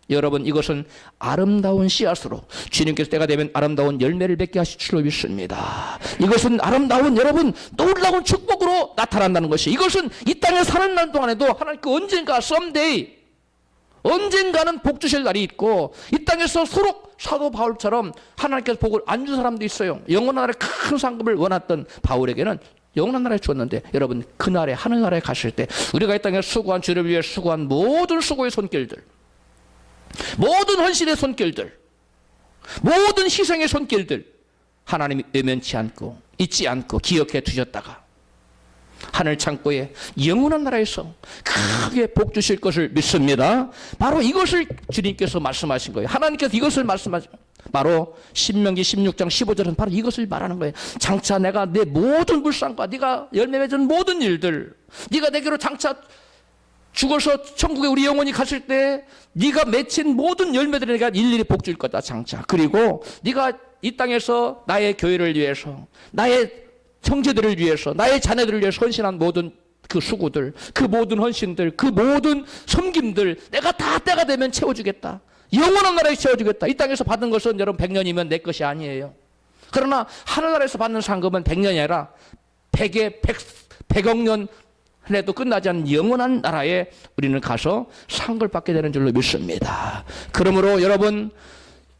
여러분 이것은 아름다운 씨앗으로 주님께서 때가 되면 아름다운 열매를 맺게 하실 줄로 믿습니다. 이것은 아름다운 여러분 놀라운 축복으로 나타난다는 것이 이것은 이 땅에 사는 날 동안에도 하나님께 언젠가 someday 언젠가는 복 주실 날이 있고 이 땅에서 서로 사도 바울처럼 하나님께서 복을 안 준 사람도 있어요. 영원한 나라의 큰 상급을 원했던 바울에게는 영원한 나라에 주었는데 여러분 그날에 하늘나라에 갔을 때 우리가 이 땅에 수고한 주를 위해 수고한 모든 수고의 손길들, 모든 헌신의 손길들, 모든 희생의 손길들 하나님이 외면치 않고 잊지 않고 기억해 두셨다가 하늘 창고에 영원한 나라에서 크게 복 주실 것을 믿습니다. 바로 이것을 주님께서 말씀하신 거예요. 하나님께서 이것을 말씀하신 거예요. 바로 신명기 16장 15절은 바로 이것을 말하는 거예요. 장차 내가 내 모든 불상과 네가 열매 맺은 모든 일들, 네가 내게로 장차 죽어서 천국에 우리 영혼이 갔을 때 네가 맺힌 모든 열매들을 내가 일일이 복 줄 거다 장차. 그리고 네가 이 땅에서 나의 교회를 위해서 나의 형제들을 위해서 나의 자녀들을 위해서 헌신한 모든 그 수고들, 그 모든 헌신들, 그 모든 섬김들 내가 다 때가 되면 채워주겠다. 영원한 나라에 채워주겠다. 이 땅에서 받은 것은 여러분 100년이면 내 것이 아니에요. 그러나 하늘나라에서 받는 상급은 100년이 아니라 100억 년 해도 끝나지 않는 영원한 나라에 우리는 가서 상을 받게 되는 줄로 믿습니다. 그러므로 여러분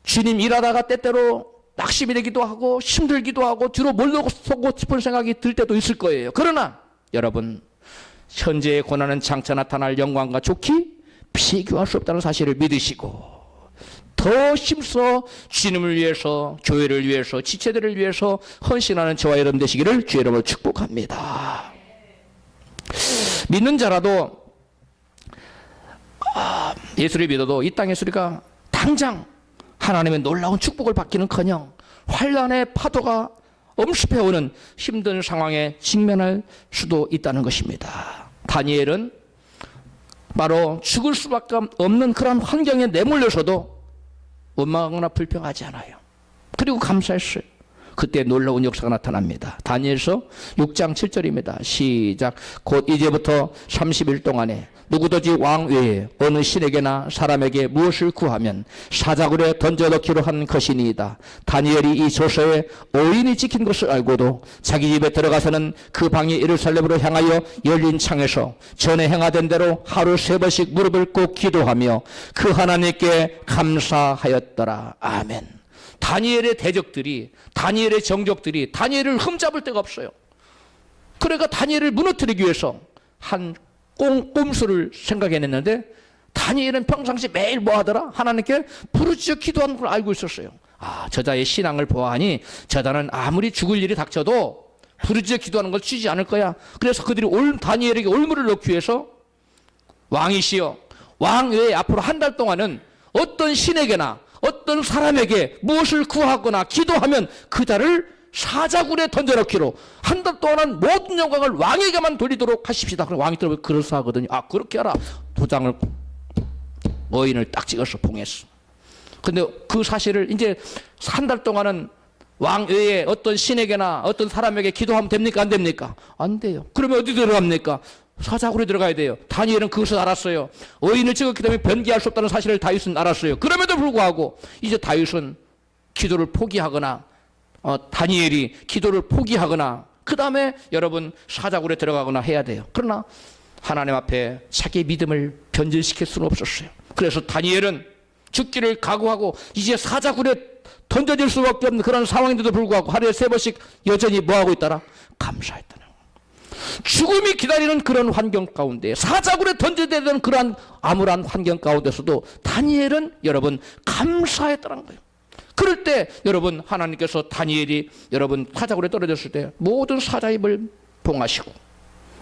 주님 일하다가 때때로 낙심이 되기도 하고 힘들기도 하고 뒤로 물러서고 싶은 생각이 들 때도 있을 거예요. 그러나 여러분 현재의 고난은 장차 나타날 영광과 좋기 비교할 수 없다는 사실을 믿으시고 더 힘써 주님을 위해서 교회를 위해서 지체들을 위해서 헌신하는 저와 여러분 되시기를 주의 이름으로 축복합니다. 믿는 자라도 예수를 믿어도 이 땅에서 우리가 당장 하나님의 놀라운 축복을 받기는커녕 환난의 파도가 엄습해오는 힘든 상황에 직면할 수도 있다는 것입니다. 다니엘은 바로 죽을 수밖에 없는 그런 환경에 내몰려서도 원망하거나 불평하지 않아요. 그리고 감사했어요. 그때 놀라운 역사가 나타납니다. 다니엘서 6장 7절입니다. 시작. 곧 이제부터 30일 동안에 누구든지 왕 외에 어느 신에게나 사람에게 무엇을 구하면 사자굴에 던져넣기로 한 것이니이다. 다니엘이 이 조서에 오인이 찍힌 것을 알고도 자기 집에 들어가서는 그 방이 예루살렘으로 향하여 열린 창에서 전에 행하던 대로 하루 3번씩 무릎을 꿇고 기도하며 그 하나님께 감사하였더라. 아멘. 다니엘의 대적들이, 다니엘의 정적들이 다니엘을 흠잡을 데가 없어요. 그러니까 다니엘을 무너뜨리기 위해서 한 꼼수를 생각해냈는데 다니엘은 평상시 매일 뭐 하더라? 하나님께 부르짖어 기도하는 걸 알고 있었어요. 저자의 신앙을 보아하니 저자는 아무리 죽을 일이 닥쳐도 부르짖어 기도하는 걸 취지 않을 거야. 그래서 그들이 다니엘에게 올무를 넣기 위해서 왕이시여, 왕 외에 앞으로 한 달 동안은 어떤 신에게나 어떤 사람에게 무엇을 구하거나 기도하면 그 달을 사자굴에 던져넣기로 한 달 동안은 모든 영광을 왕에게만 돌리도록 하십시다. 그럼 왕이 들으면 그럴싸하거든요. 아, 그렇게 하라. 도장을, 어인을 딱 찍어서 봉했어. 근데 그 사실을 이제 한 달 동안은 왕 외에 어떤 신에게나 어떤 사람에게 기도하면 됩니까? 안 됩니까? 안 돼요. 그러면 어디 들어갑니까? 사자굴에 들어가야 돼요. 다니엘은 그것을 알았어요. 어인을 찍었기 때문에 변개할 수 없다는 사실을 다윗은 알았어요. 그럼에도 불구하고 이제 다윗은 기도를 포기하거나 다니엘이 기도를 포기하거나 그 다음에 여러분 사자굴에 들어가거나 해야 돼요. 그러나 하나님 앞에 자기의 믿음을 변질시킬 수는 없었어요. 그래서 다니엘은 죽기를 각오하고 이제 사자굴에 던져질 수밖에 없는 그런 상황인데도 불구하고 하루에 3번씩 여전히 뭐하고 있더라? 감사했다는 거예요. 죽음이 기다리는 그런 환경 가운데 사자굴에 던져야 되는 그러한 암울한 환경 가운데서도 다니엘은 여러분 감사했다는 거예요. 그럴 때 여러분 하나님께서 다니엘이 여러분 사자굴에 떨어졌을 때 모든 사자 입을 봉하시고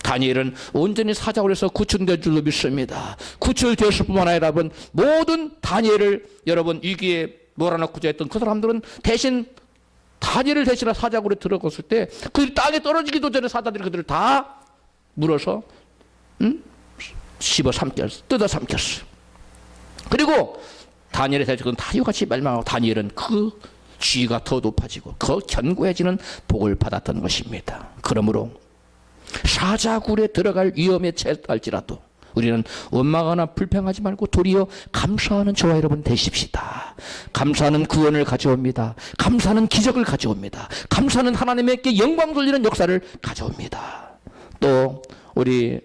다니엘은 온전히 사자굴에서 구출된 줄로 믿습니다. 구출되었을 뿐만 아니라 여러분 모든 다니엘을 여러분 위기에 몰아넣고자 했던 그 사람들은 대신 다니엘을 대신해 사자굴에 들어갔을 때 그들이 땅에 떨어지기도 전에 사자들이 그들을 다 물어서 씹어 삼켰어. 뜯어 삼켰어요. 그리고 다니엘의 대적은 다 이같이 멸망하고 다니엘은 그 지위가 더 높아지고 더 견고해지는 복을 받았던 것입니다. 그러므로 사자굴에 들어갈 위험에 처할지라도 우리는 원망하거나 불평하지 말고 도리어 감사하는 저와 여러분 되십시다. 감사는 구원을 가져옵니다. 감사는 기적을 가져옵니다. 감사는 하나님께 영광 돌리는 역사를 가져옵니다. 또 우리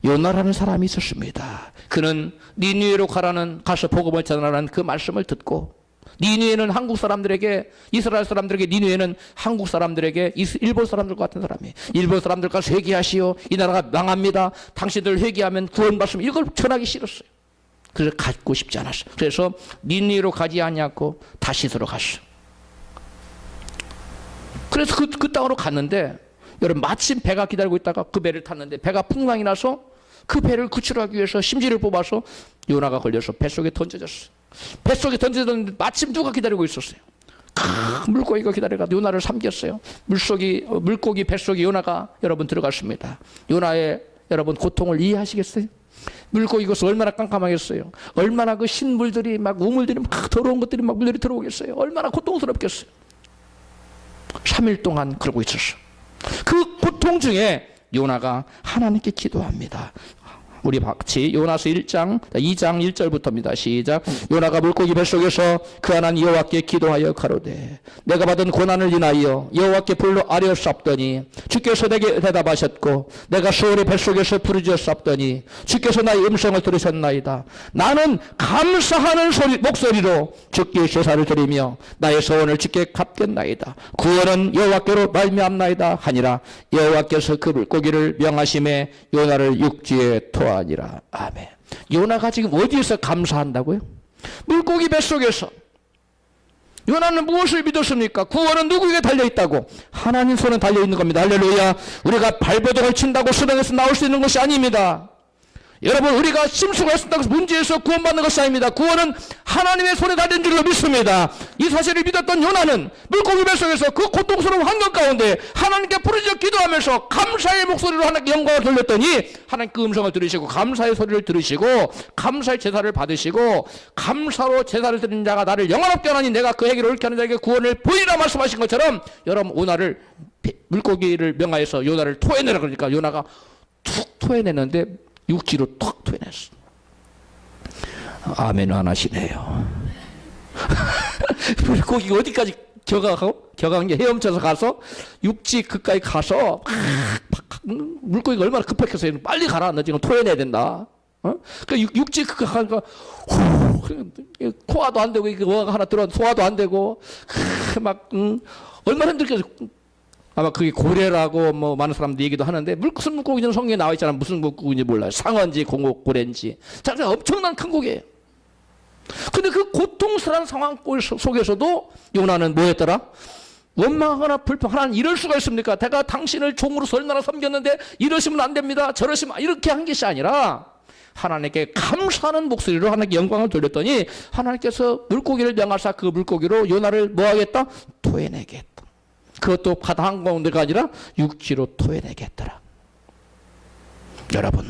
요나라는 사람이 있었습니다. 그는 니느웨로 가서 복음을 전하라는 그 말씀을 듣고 니느웨는 한국 사람들에게 이스라엘 사람들에게 니느웨는 한국 사람들에게 일본 사람들과 같은 사람이에요. 일본 사람들과 회개하시오. 이 나라가 망합니다. 당신들 회개하면 구원받습니다. 이걸 전하기 싫었어요. 그래서 갖고 싶지 않았어요. 그래서 니느웨로 가지 아니하고 다시스로 갔어요. 그래서 그 땅으로 갔는데 여러분 마침 배가 기다리고 있다가 그 배를 탔는데 배가 풍랑이 나서 그 배를 구출하기 위해서 심지를 뽑아서 요나가 걸려서 뱃속에 던져졌어요. 뱃속에 던져졌는데 마침 누가 기다리고 있었어요. 큰 물고기가 기다려가 요나를 삼켰어요. 물고기 뱃속에 요나가 여러분 들어갔습니다. 요나의 여러분 고통을 이해하시겠어요? 물고기 것을 얼마나 깜깜하겠어요. 얼마나 그 신물들이 막 우물들이 막 더러운 것들이 막 물들이 들어오겠어요. 얼마나 고통스럽겠어요. 3일 동안 그러고 있었어요. 그 고통 중에 요나가 하나님께 기도합니다. 우리 같이 요나서 2장 1절부터입니다. 시작. 요나가 물고기 뱃속에서 그 하나님 여호와께 기도하여 가로되 내가 받은 고난을 인하여 여호와께 불러 아뢰었사옵더니 주께서 내게 대답하셨고 내가 수월의 뱃속에서 부르짖었사옵더니 주께서 나의 음성을 들으셨나이다. 나는 감사하는 목소리로 주께 제사를 드리며 나의 소원을 주께 갚겠나이다. 구원은 여호와께로 말미암나이다 하니라. 여호와께서 그 물고기를 명하심에 요나를 육지에 토하 아니라. 아멘. 요나가 지금 어디에서 감사한다고요? 물고기 뱃속에서. 요나는 무엇을 믿었습니까? 구원은 누구에게 달려있다고? 하나님 손에 달려있는 겁니다. 할렐루야. 우리가 발버둥을 친다고 수렁에서 나올 수 있는 것이 아닙니다. 여러분 우리가 심수가 있었다고 문제에서 구원받는 것이 아닙니다. 구원은 하나님의 손에 달린 줄로 믿습니다. 이 사실을 믿었던 요나는 물고기 뱃속에서 그 고통스러운 환경 가운데 하나님께 부르짖어 기도하면서 감사의 목소리로 하나님께 영광을 돌렸더니 하나님 그 음성을 들으시고 감사의 소리를 들으시고 감사의 제사를 받으시고 감사로 제사를 드리는 자가 나를 영원롭게 하나니 내가 그 행위를 옳게 하는 자에게 구원을 보이라 말씀하신 것처럼 여러분 요나를 물고기를 명하여서 요나를 토해내라 그러니까 요나가 툭 토해내는데 육지로 턱 토해냈어. 아멘 안 하시네요. 물고기가 어디까지 격한 게 헤엄쳐서 가서 육지 그까지 가서 물고기가 얼마나 급했겠어요. 빨리 가라. 너 지금 토해내야 된다. 그 육지 그까 가니까 코아도 안 되고 이게 뭐가 하나 들어 소화도 안 되고 막 얼마나 힘들겠어요. 아마 그게 고래라고 뭐 많은 사람들 얘기도 하는데 무슨 물고기는 성경에 나와 있잖아. 무슨 물고기인지 몰라요. 상어인지 고래인지. 자, 엄청난 큰 고기예요. 근데 그 고통스러운 상황 속에서도 요나는 뭐였더라? 원망하거나 불평. 하나님 이럴 수가 있습니까? 내가 당신을 종으로서 얼마나 섬겼는데 이러시면 안 됩니다. 저러시면 이렇게 한 것이 아니라 하나님께 감사하는 목소리로 하나님께 영광을 돌렸더니 하나님께서 물고기를 명하사 그 물고기로 요나를 뭐하겠다? 토해내겠다. 그것도 바다 한가운데가 아니라 육지로 토해내겠더라. 여러분,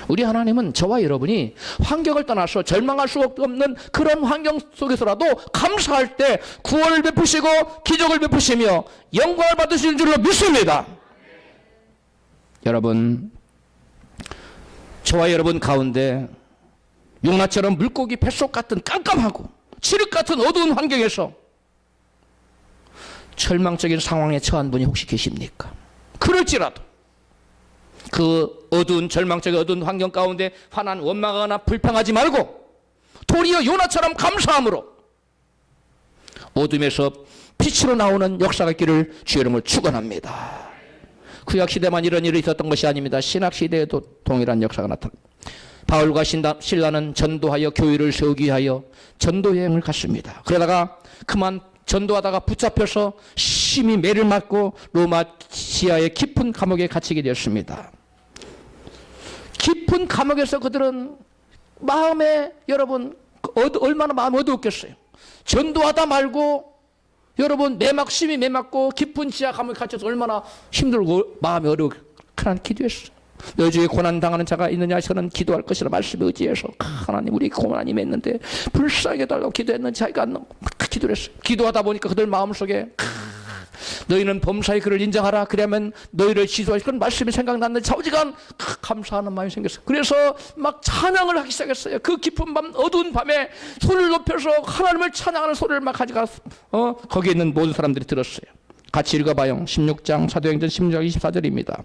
우리 하나님은 저와 여러분이 환경을 떠나서 절망할 수 없는 그런 환경 속에서라도 감사할 때 구원을 베푸시고 기적을 베푸시며 영광을 받으시는 줄로 믿습니다. 여러분, 저와 여러분 가운데 요나처럼 물고기 뱃속 같은 깜깜하고 칠흑 같은 어두운 환경에서 절망적인 상황에 처한 분이 혹시 계십니까? 그럴지라도 그 어두운 절망적인 어두운 환경 가운데 화난 원망하거나 불평하지 말고 도리어 요나처럼 감사함으로 어둠에서 빛으로 나오는 역사가 있기를 주의 이름으로 축원합니다. 구약시대만 이런 일이 있었던 것이 아닙니다. 신약시대에도 동일한 역사가 나타납니다. 바울과 실라는 전도하여 교회를 세우기 위하여 전도여행을 갔습니다. 그러다가 그만 전도하다가 붙잡혀서 심히 매를 맞고 로마 지하의 깊은 감옥에 갇히게 되었습니다. 깊은 감옥에서 그들은 마음에 여러분 얼마나 마음이 어두웠겠어요. 전도하다 말고 여러분 심히 매맞고 깊은 지하 감옥에 갇혀서 얼마나 힘들고 마음이 어려워. 하나님 기도했어요. 너희 중에 고난당하는 자가 있느냐? 저는 기도할 것이라 말씀에 의지해서 하나님 우리 고난이 맺는데 불쌍하게 달라고 기도했는지 자기가 안 나오고 기도를 했어요. 기도하다 보니까 그들 마음속에 너희는 범사의 그를 인정하라. 그러면 너희를 지도할 그런 말씀이 생각났는데 좌우지간 감사하는 마음이 생겼어요. 그래서 막 찬양을 하기 시작했어요. 그 깊은 밤 어두운 밤에 소리를 높여서 하나님을 찬양하는 소리를 막 가져가서 거기에 있는 모든 사람들이 들었어요. 같이 읽어봐요. 16장 사도행전 16장 24절입니다.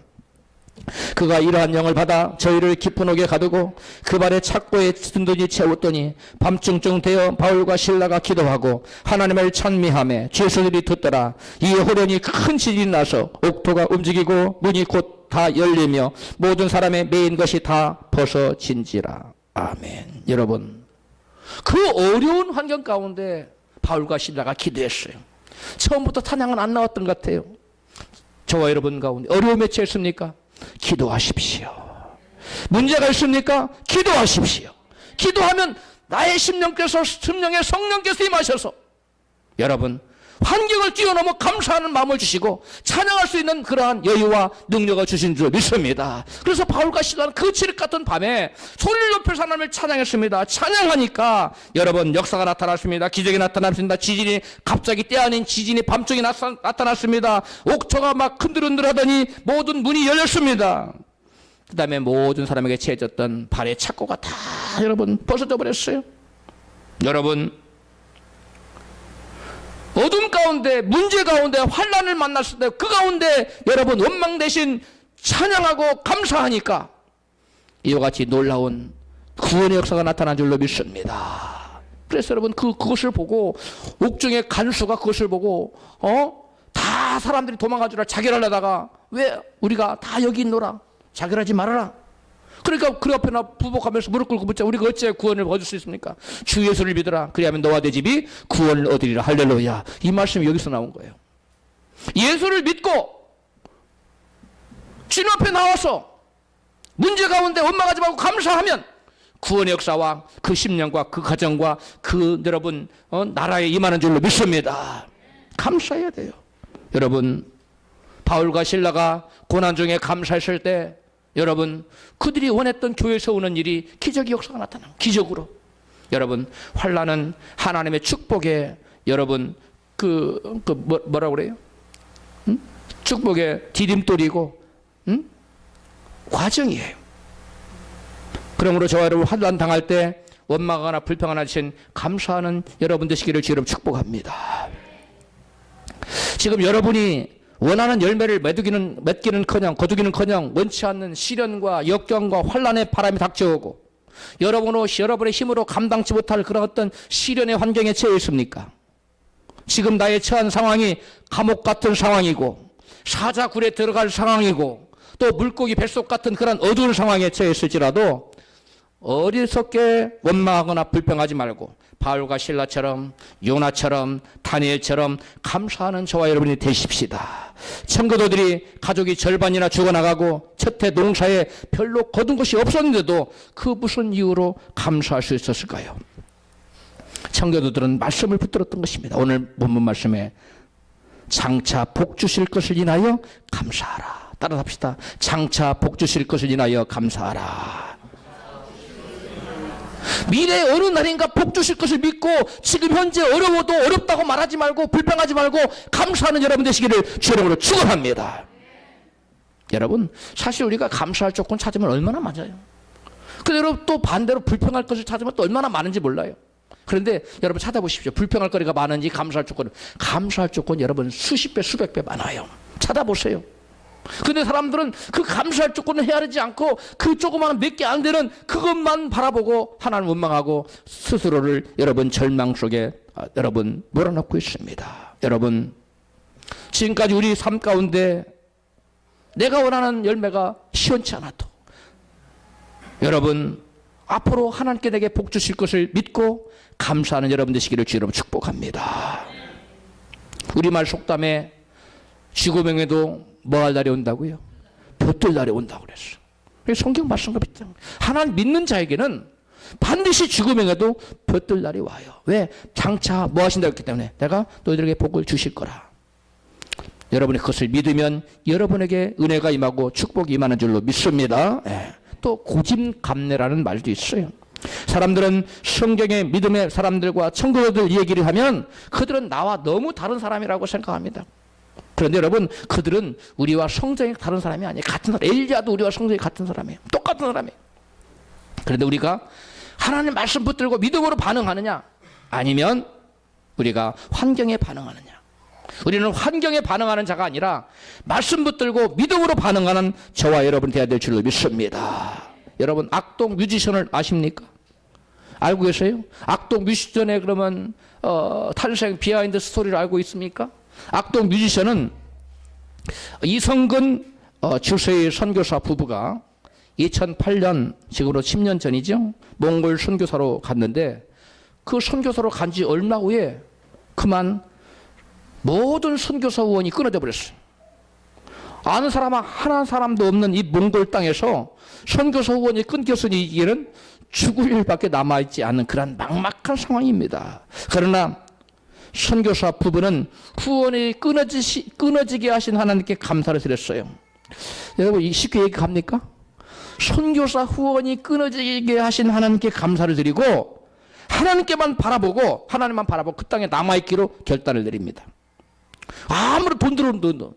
그가 이러한 영을 받아 저희를 깊은 옥에 가두고 그 발에 착고에 든든히 채웠더니 밤중쯤 되어 바울과 실라가 기도하고 하나님을 찬미하며 죄수들이 듣더라. 이에 호련히 큰 지진이 나서 옥토가 움직이고 문이 곧 다 열리며 모든 사람의 매인 것이 다 벗어진지라. 아멘. 여러분, 그 어려운 환경 가운데 바울과 실라가 기도했어요. 처음부터 찬양은 안 나왔던 것 같아요. 저와 여러분 가운데 어려움에 처했습니까? 기도하십시오. 문제가 있습니까? 기도하십시오. 기도하면 나의 심령의 성령께서 임하셔서 여러분 환경을 뛰어넘어 감사하는 마음을 주시고 찬양할 수 있는 그러한 여유와 능력을 주신 줄 믿습니다. 그래서 바울과 실라는 그 칠흑 같은 밤에 소리를 높여서 하나님을 찬양했습니다. 찬양하니까 여러분 역사가 나타났습니다. 기적이 나타났습니다. 지진이 갑자기 때 아닌 지진이 밤중에 나타났습니다. 옥토가 막 흔들흔들하더니 모든 문이 열렸습니다. 그 다음에 모든 사람에게 채해졌던 발의 착고가 다 여러분 벗어져 버렸어요. 여러분, 어둠 가운데 문제 가운데 환난을 만났을 때 그 가운데 여러분 원망 대신 찬양하고 감사하니까 이와 같이 놀라운 구원의 역사가 나타난 줄로 믿습니다. 그래서 여러분 그것을 보고 옥중의 간수가 그것을 보고 다 사람들이 도망가주라 자결하려다가 왜 우리가 다 여기 있노라 자결하지 말아라. 그러니까 그 앞에 나 부복하면서 무릎 꿇고 묻자. 우리가 어째 구원을 얻을 수 있습니까? 주 예수를 믿으라. 그리하면 너와 내 집이 구원을 얻으리라. 할렐루야. 이 말씀이 여기서 나온 거예요. 예수를 믿고 주님 앞에 나와서 문제 가운데 원망하지 말고 감사하면 구원의 역사와 그 심령과 그 가정과 그 여러분 나라에 임하는 줄로 믿습니다. 감사해야 돼요. 여러분, 바울과 실라가 고난 중에 감사했을 때 여러분 그들이 원했던 교회 세우는 일이 기적의 역사가 나타나요. 기적으로 여러분 환난은 하나님의 축복에 여러분 뭐라고 그래요? 축복의 디딤돌이고 과정이에요. 그러므로 저와 여러분 환난 당할 때 원망하거나 불평하나 하신 감사하는 여러분 되시기를 주님 축복합니다. 지금 여러분이 원하는 열매를 맺기는커녕 거두기는커녕 원치 않는 시련과 역경과 환난의 바람이 닥쳐오고 여러분의 힘으로 감당치 못할 그런 어떤 시련의 환경에 처해 있습니까? 지금 나의 처한 상황이 감옥 같은 상황이고 사자굴에 들어갈 상황이고 또 물고기 뱃속 같은 그런 어두운 상황에 처해 있을지라도 어리석게 원망하거나 불평하지 말고 바울과 실라처럼 요나처럼 다니엘처럼 감사하는 저와 여러분이 되십시다. 청교도들이 가족이 절반이나 죽어나가고 첫해 농사에 별로 거둔 것이 없었는데도 그 무슨 이유로 감사할 수 있었을까요? 청교도들은 말씀을 붙들었던 것입니다. 오늘 본문 말씀에 장차 복 주실 것을 인하여 감사하라. 따라합시다. 장차 복 주실 것을 인하여 감사하라. 미래 어느 날인가 복 주실 것을 믿고 지금 현재 어려워도 어렵다고 말하지 말고 불평하지 말고 감사하는 여러분 되시기를 주 이름으로 축원합니다. 여러분, 사실 우리가 감사할 조건 찾으면 얼마나 많아요. 근데 여러분 또 반대로 불평할 것을 찾으면 또 얼마나 많은지 몰라요. 그런데 여러분 찾아보십시오. 불평할 거리가 많은지 감사할 조건 여러분 수십 배 수백 배 많아요. 찾아보세요. 근데 사람들은 그 감사할 조건을 헤아리지 않고 그 조그마한 몇 개 안 되는 그것만 바라보고 하나님 원망하고 스스로를 여러분 절망 속에 여러분 몰아넣고 있습니다. 여러분, 지금까지 우리 삶 가운데 내가 원하는 열매가 시원치 않아도 여러분 앞으로 하나님께 내게 복 주실 것을 믿고 감사하는 여러분 되시기를 주 이름으로 축복합니다. 우리말 속담에 쥐고명에도 뭐 할 날이 온다고요? 볕들 날이 온다고 그랬어. 성경 말씀과 비슷한 거예요. 하나님 믿는 자에게는 반드시 쥐고명에도 볕들 날이 와요. 왜? 장차 뭐 하신다고 했기 때문에 내가 너희들에게 복을 주실 거라. 여러분이 그것을 믿으면 여러분에게 은혜가 임하고 축복이 임하는 줄로 믿습니다. 또 고집감래라는 말도 있어요. 사람들은 성경의 믿음의 사람들과 청교도들 얘기를 하면 그들은 나와 너무 다른 사람이라고 생각합니다. 그런데 여러분, 그들은 우리와 성정이 다른 사람이 아니에요. 같은 사람. 엘리야도 우리와 성정이 같은 사람이에요. 똑같은 사람이에요. 그런데 우리가 하나님 말씀 붙들고 믿음으로 반응하느냐, 아니면 우리가 환경에 반응하느냐. 우리는 환경에 반응하는 자가 아니라 말씀 붙들고 믿음으로 반응하는 저와 여러분 되어야 될 줄로 믿습니다. 여러분, 악동 뮤지션을 아십니까? 알고 계세요? 악동 뮤지션의 그러면 탄생 비하인드 스토리를 알고 있습니까? 악동 뮤지션은 이성근 주세의 선교사 부부가 2008년, 지금으로 10년 전이죠, 몽골 선교사로 갔는데 그 선교사로 간 지 얼마 후에 그만 모든 선교사 후원이 끊어져 버렸어요. 아는 사람 하나 사람도 없는 이 몽골 땅에서 선교사 후원이 끊겼으니 이게는 죽을 일밖에 남아있지 않은 그런 막막한 상황입니다. 그러나 선교사 부부는 후원이 끊어지게 하신 하나님께 감사를 드렸어요. 여러분, 쉽게 얘기합니까? 선교사 후원이 끊어지게 하신 하나님께 감사를 드리고 하나님께만 바라보고 하나님만 바라보고 그 땅에 남아있기로 결단을 내립니다. 아무리 돈 들어오는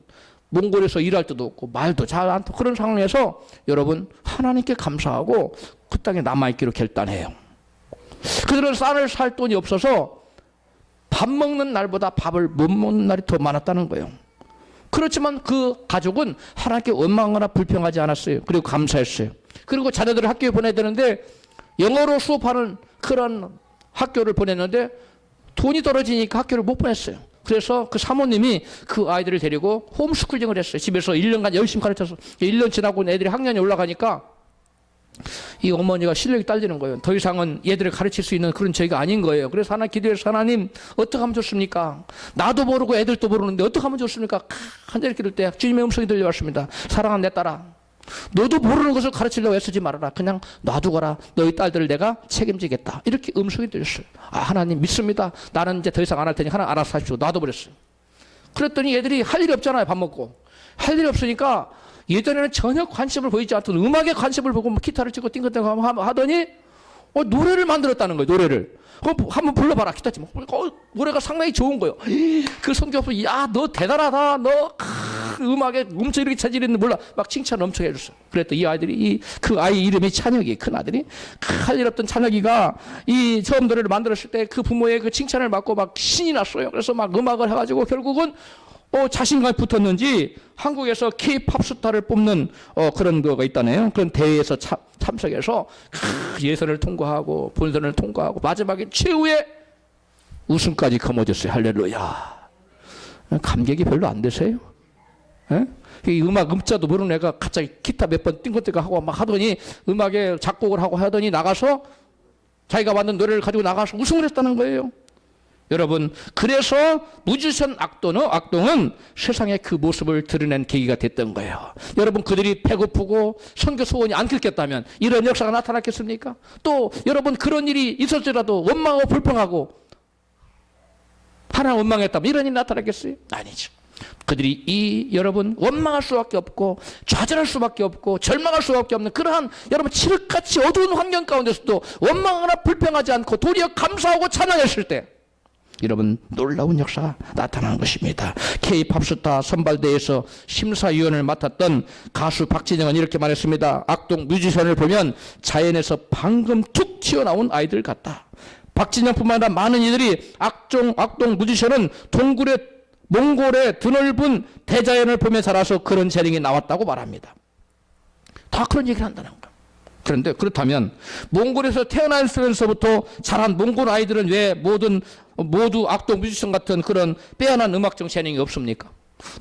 몽골에서 일할 때도 없고 말도 잘 안 통하고 그런 상황에서 여러분 하나님께 감사하고 그 땅에 남아있기로 결단해요. 그들은 쌀을 살 돈이 없어서 밥 먹는 날보다 밥을 못 먹는 날이 더 많았다는 거예요. 그렇지만 그 가족은 하나님께 원망하거나 불평하지 않았어요. 그리고 감사했어요. 그리고 자녀들을 학교에 보내야 되는데 영어로 수업하는 그런 학교를 보냈는데 돈이 떨어지니까 학교를 못 보냈어요. 그래서 그 사모님이 그 아이들을 데리고 홈스쿨링을 했어요. 집에서 1년간 열심히 가르쳐서 1년 지나고 애들이 학년이 올라가니까 이 어머니가 실력이 딸리는 거예요. 더 이상은 얘들을 가르칠 수 있는 그런 저희가 아닌 거예요. 그래서 하나 기도해서 하나님 어떻게 하면 좋습니까? 나도 모르고 애들도 모르는데 어떻게 하면 좋습니까? 한자리 기도할 때 주님의 음성이 들려왔습니다. 사랑하는 내 딸아, 너도 모르는 것을 가르치려고 애쓰지 말아라. 그냥 놔두거라. 너희 딸들을 내가 책임지겠다. 이렇게 음성이 들렸어요. 아, 하나님 믿습니다. 나는 이제 더 이상 안 할 테니 하나 알아서 하십시오. 놔둬버렸어요. 그랬더니 얘들이 할 일이 없잖아요. 밥 먹고. 할 일이 없으니까 예전에는 전혀 관심을 보이지 않던 음악에 관심을 보고 뭐 기타를 치고 띵긋띵긋 하더니 노래를 만들었다는 거예요. 노래를. 한번 불러봐라. 기타 치면 노래가 상당히 좋은 거예요. 그 성교수, 야, 너 대단하다. 너 음악에 엄청 이렇게 차지했는데 몰라. 막 칭찬 엄청 해줬어요. 그랬더니 이 아이들이 그 아이 이름이 찬혁이, 큰 아들이 할 일 없던 찬혁이가 이 처음 노래를 만들었을 때 그 부모의 그 칭찬을 받고 막 신이 났어요. 그래서 막 음악을 해가지고 결국은 자신감이 붙었는지 한국에서 K-팝 스타를 뽑는 그런 거가 있다네요. 그런 대회에서 참석해서 예선을 통과하고 본선을 통과하고 마지막에 최후의 우승까지 거머쥐었어요. 할렐루야. 감격이 별로 안 되세요? 예? 이 음악 음자도 모르는 애가 갑자기 기타 몇 번 띵긋띵긋 하고 막 하더니 음악에 작곡을 하고 하더니 나가서 자기가 만든 노래를 가지고 나가서 우승을 했다는 거예요. 여러분, 그래서 뮤지션 악동은 세상에 그 모습을 드러낸 계기가 됐던 거예요. 여러분, 그들이 배고프고 선교 소원이 안 긁혔다면 이런 역사가 나타났겠습니까? 또 여러분, 그런 일이 있었더라도 원망하고 불평하고 하나님 원망했다면 이런 일이 나타났겠어요? 아니죠. 그들이 여러분 원망할 수밖에 없고 좌절할 수밖에 없고 절망할 수밖에 없는 그러한 여러분 칠흑같이 어두운 환경 가운데서도 원망하거나 불평하지 않고 도리어 감사하고 찬양했을 때 여러분 놀라운 역사가 나타나는 것입니다. K-팝 스타 선발대회에서 심사위원을 맡았던 가수 박진영은 이렇게 말했습니다. 악동 뮤지션을 보면 자연에서 방금 툭 튀어나온 아이들 같다. 박진영뿐만 아니라 많은 이들이 악동 뮤지션은 몽골의 드넓은 대자연을 보며 자라서 그런 재능이 나왔다고 말합니다. 다 그런 얘기를 한다는 거예요. 그런데 그렇다면 몽골에서 태어나면서부터 자란 몽골 아이들은 왜 모두 악동 뮤지션 같은 그런 빼어난 음악적 재능이 없습니까?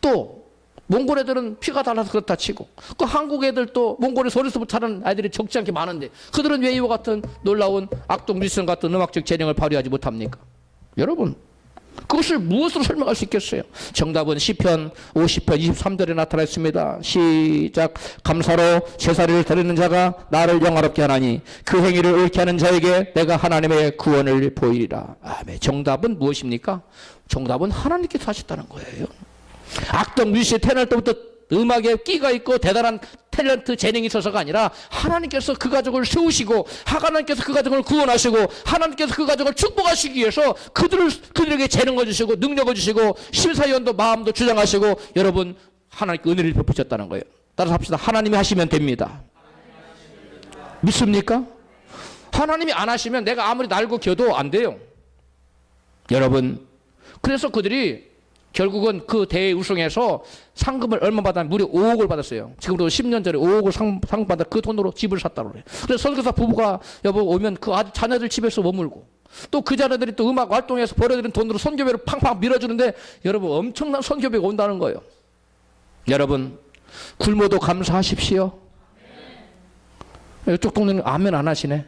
또 몽골 애들은 피가 달라서 그렇다 치고 그 한국 애들도 몽골에서 어려서부터 자란 아이들이 적지 않게 많은데 그들은 왜 이와 같은 놀라운 악동 뮤지션 같은 음악적 재능을 발휘하지 못합니까? 여러분, 그것을 무엇으로 설명할 수 있겠어요? 정답은 시편 50편 23절에 나타나 있습니다. 시작. 감사로 제사를 드리는 자가 나를 영화롭게 하나니 그 행위를 옳게 하는 자에게 내가 하나님의 구원을 보이리라. 아멘. 정답은 무엇입니까? 정답은 하나님께서 하셨다는 거예요. 악동 뮤지션이 태어날 때부터 음악에 끼가 있고 대단한 탤런트 재능이 있어서가 아니라 하나님께서 그 가족을 세우시고 하나님께서 그 가족을 구원하시고 하나님께서 그 가족을 축복하시기 위해서 그들에게 재능을 주시고 능력을 주시고 심사위원도 마음도 주장하시고 여러분 하나님께 은혜를 베푸셨다는 거예요. 따라서 합시다. 하나님이 하시면 됩니다. 믿습니까? 하나님이 안 하시면 내가 아무리 날고 겨도 안 돼요. 여러분, 그래서 그들이 결국은 그 대회 우승해서 상금을 얼마 받았냐면 무려 5억을 받았어요. 지금으로 10년 전에 5억을 상금 받아 그 돈으로 집을 샀다고 그래요. 그래서 선교사 부부가 여보 오면 그 자녀들 집에서 머물고 또 그 자녀들이 또 음악 활동해서 벌어들인 돈으로 선교회를 팡팡 밀어주는데 여러분 엄청난 선교회가 온다는 거예요. 여러분 굶어도 감사하십시오. 이쪽 동네는 아멘 안 하시네.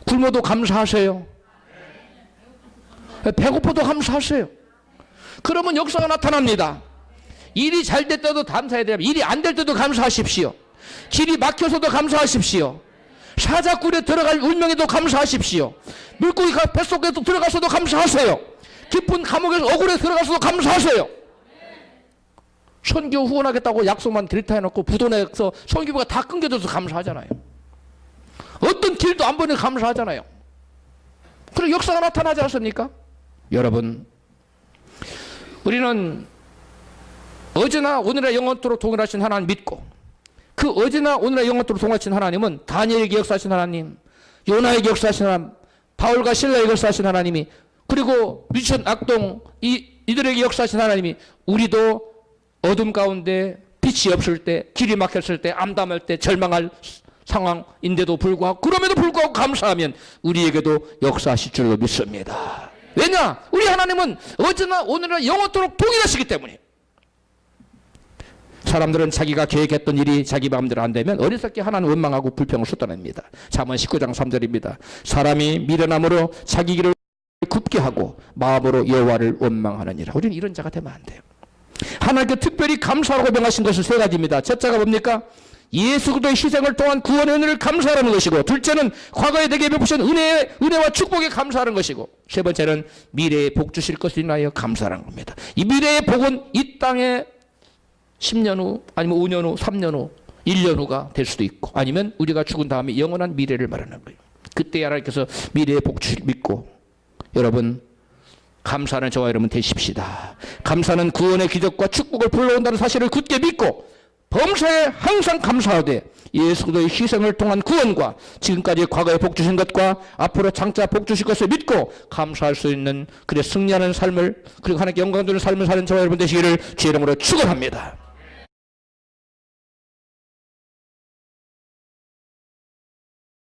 굶어도 감사하세요. 배고파도 감사하세요. 그러면 역사가 나타납니다. 일이 잘 될 때도 감사해야 돼요. 일이 안 될 때도 감사하십시오. 길이 막혀서도 감사하십시오. 사자굴에 들어갈 운명에도 감사하십시오. 물고기가 뱃속에도 들어가서도 감사하세요. 깊은 감옥에서 억울에 들어가서도 감사하세요. 선교 후원하겠다고 약속만 드리타 해놓고 부도내서 선교부가 다 끊겨져서 감사하잖아요. 어떤 길도 안 보내 감사하잖아요. 그리고 역사가 나타나지 않습니까? 여러분, 우리는 어제나 오늘의 영원토록 동일하신 하나님 믿고 그 어제나 오늘의 영원토록 동일하신 하나님은 다니엘에게 역사하신 하나님, 요나에게 역사하신 하나님, 바울과 실라에게 역사하신 하나님이 그리고 뮤지션 악동 이들에게 역사하신 하나님이 우리도 어둠 가운데 빛이 없을 때 길이 막혔을 때 암담할 때 절망할 상황인데도 불구하고 그럼에도 불구하고 감사하면 우리에게도 역사하실 줄로 믿습니다. 왜냐? 우리 하나님은 어제나 오늘이나 영원토록 동일하시기 때문에. 사람들은 자기가 계획했던 일이 자기 마음대로 안 되면 어리석게 하나님 원망하고 불평을 쏟아냅니다. 잠언 19장 3절입니다. 사람이 미련함으로 자기 길을 굽게 하고 마음으로 여호와를 원망하느니라. 우리는 이런 자가 되면 안 돼요. 하나님께 특별히 감사하고 명하신 것은 세 가지입니다. 첫째가 뭡니까? 예수 그리스도의 희생을 통한 구원의 은혜를 감사하는 것이고, 둘째는 과거에 내게 베푸신 은혜와 축복에 감사하는 것이고, 세 번째는 미래에 복 주실 것을 인하여 감사하는 겁니다. 이 미래의 복은 이 땅에 10년 후 아니면 5년 후 3년 후 1년 후가 될 수도 있고, 아니면 우리가 죽은 다음에 영원한 미래를 말하는 거예요. 그때 하나님께서 미래의 복 주실 믿고, 여러분 감사하는 저와 여러분 되십시다. 감사는 구원의 기적과 축복을 불러온다는 사실을 굳게 믿고 범사에 항상 감사하되 예수 그리스도의 희생을 통한 구원과 지금까지 과거에 복 주신 것과 앞으로 장차 복 주실 것을 믿고 감사할 수 있는 그래 승리하는 삶을, 그리고 하나님께 영광 주는 삶을 사는 저와 여러분 되시기를 주의 이름으로 축원합니다.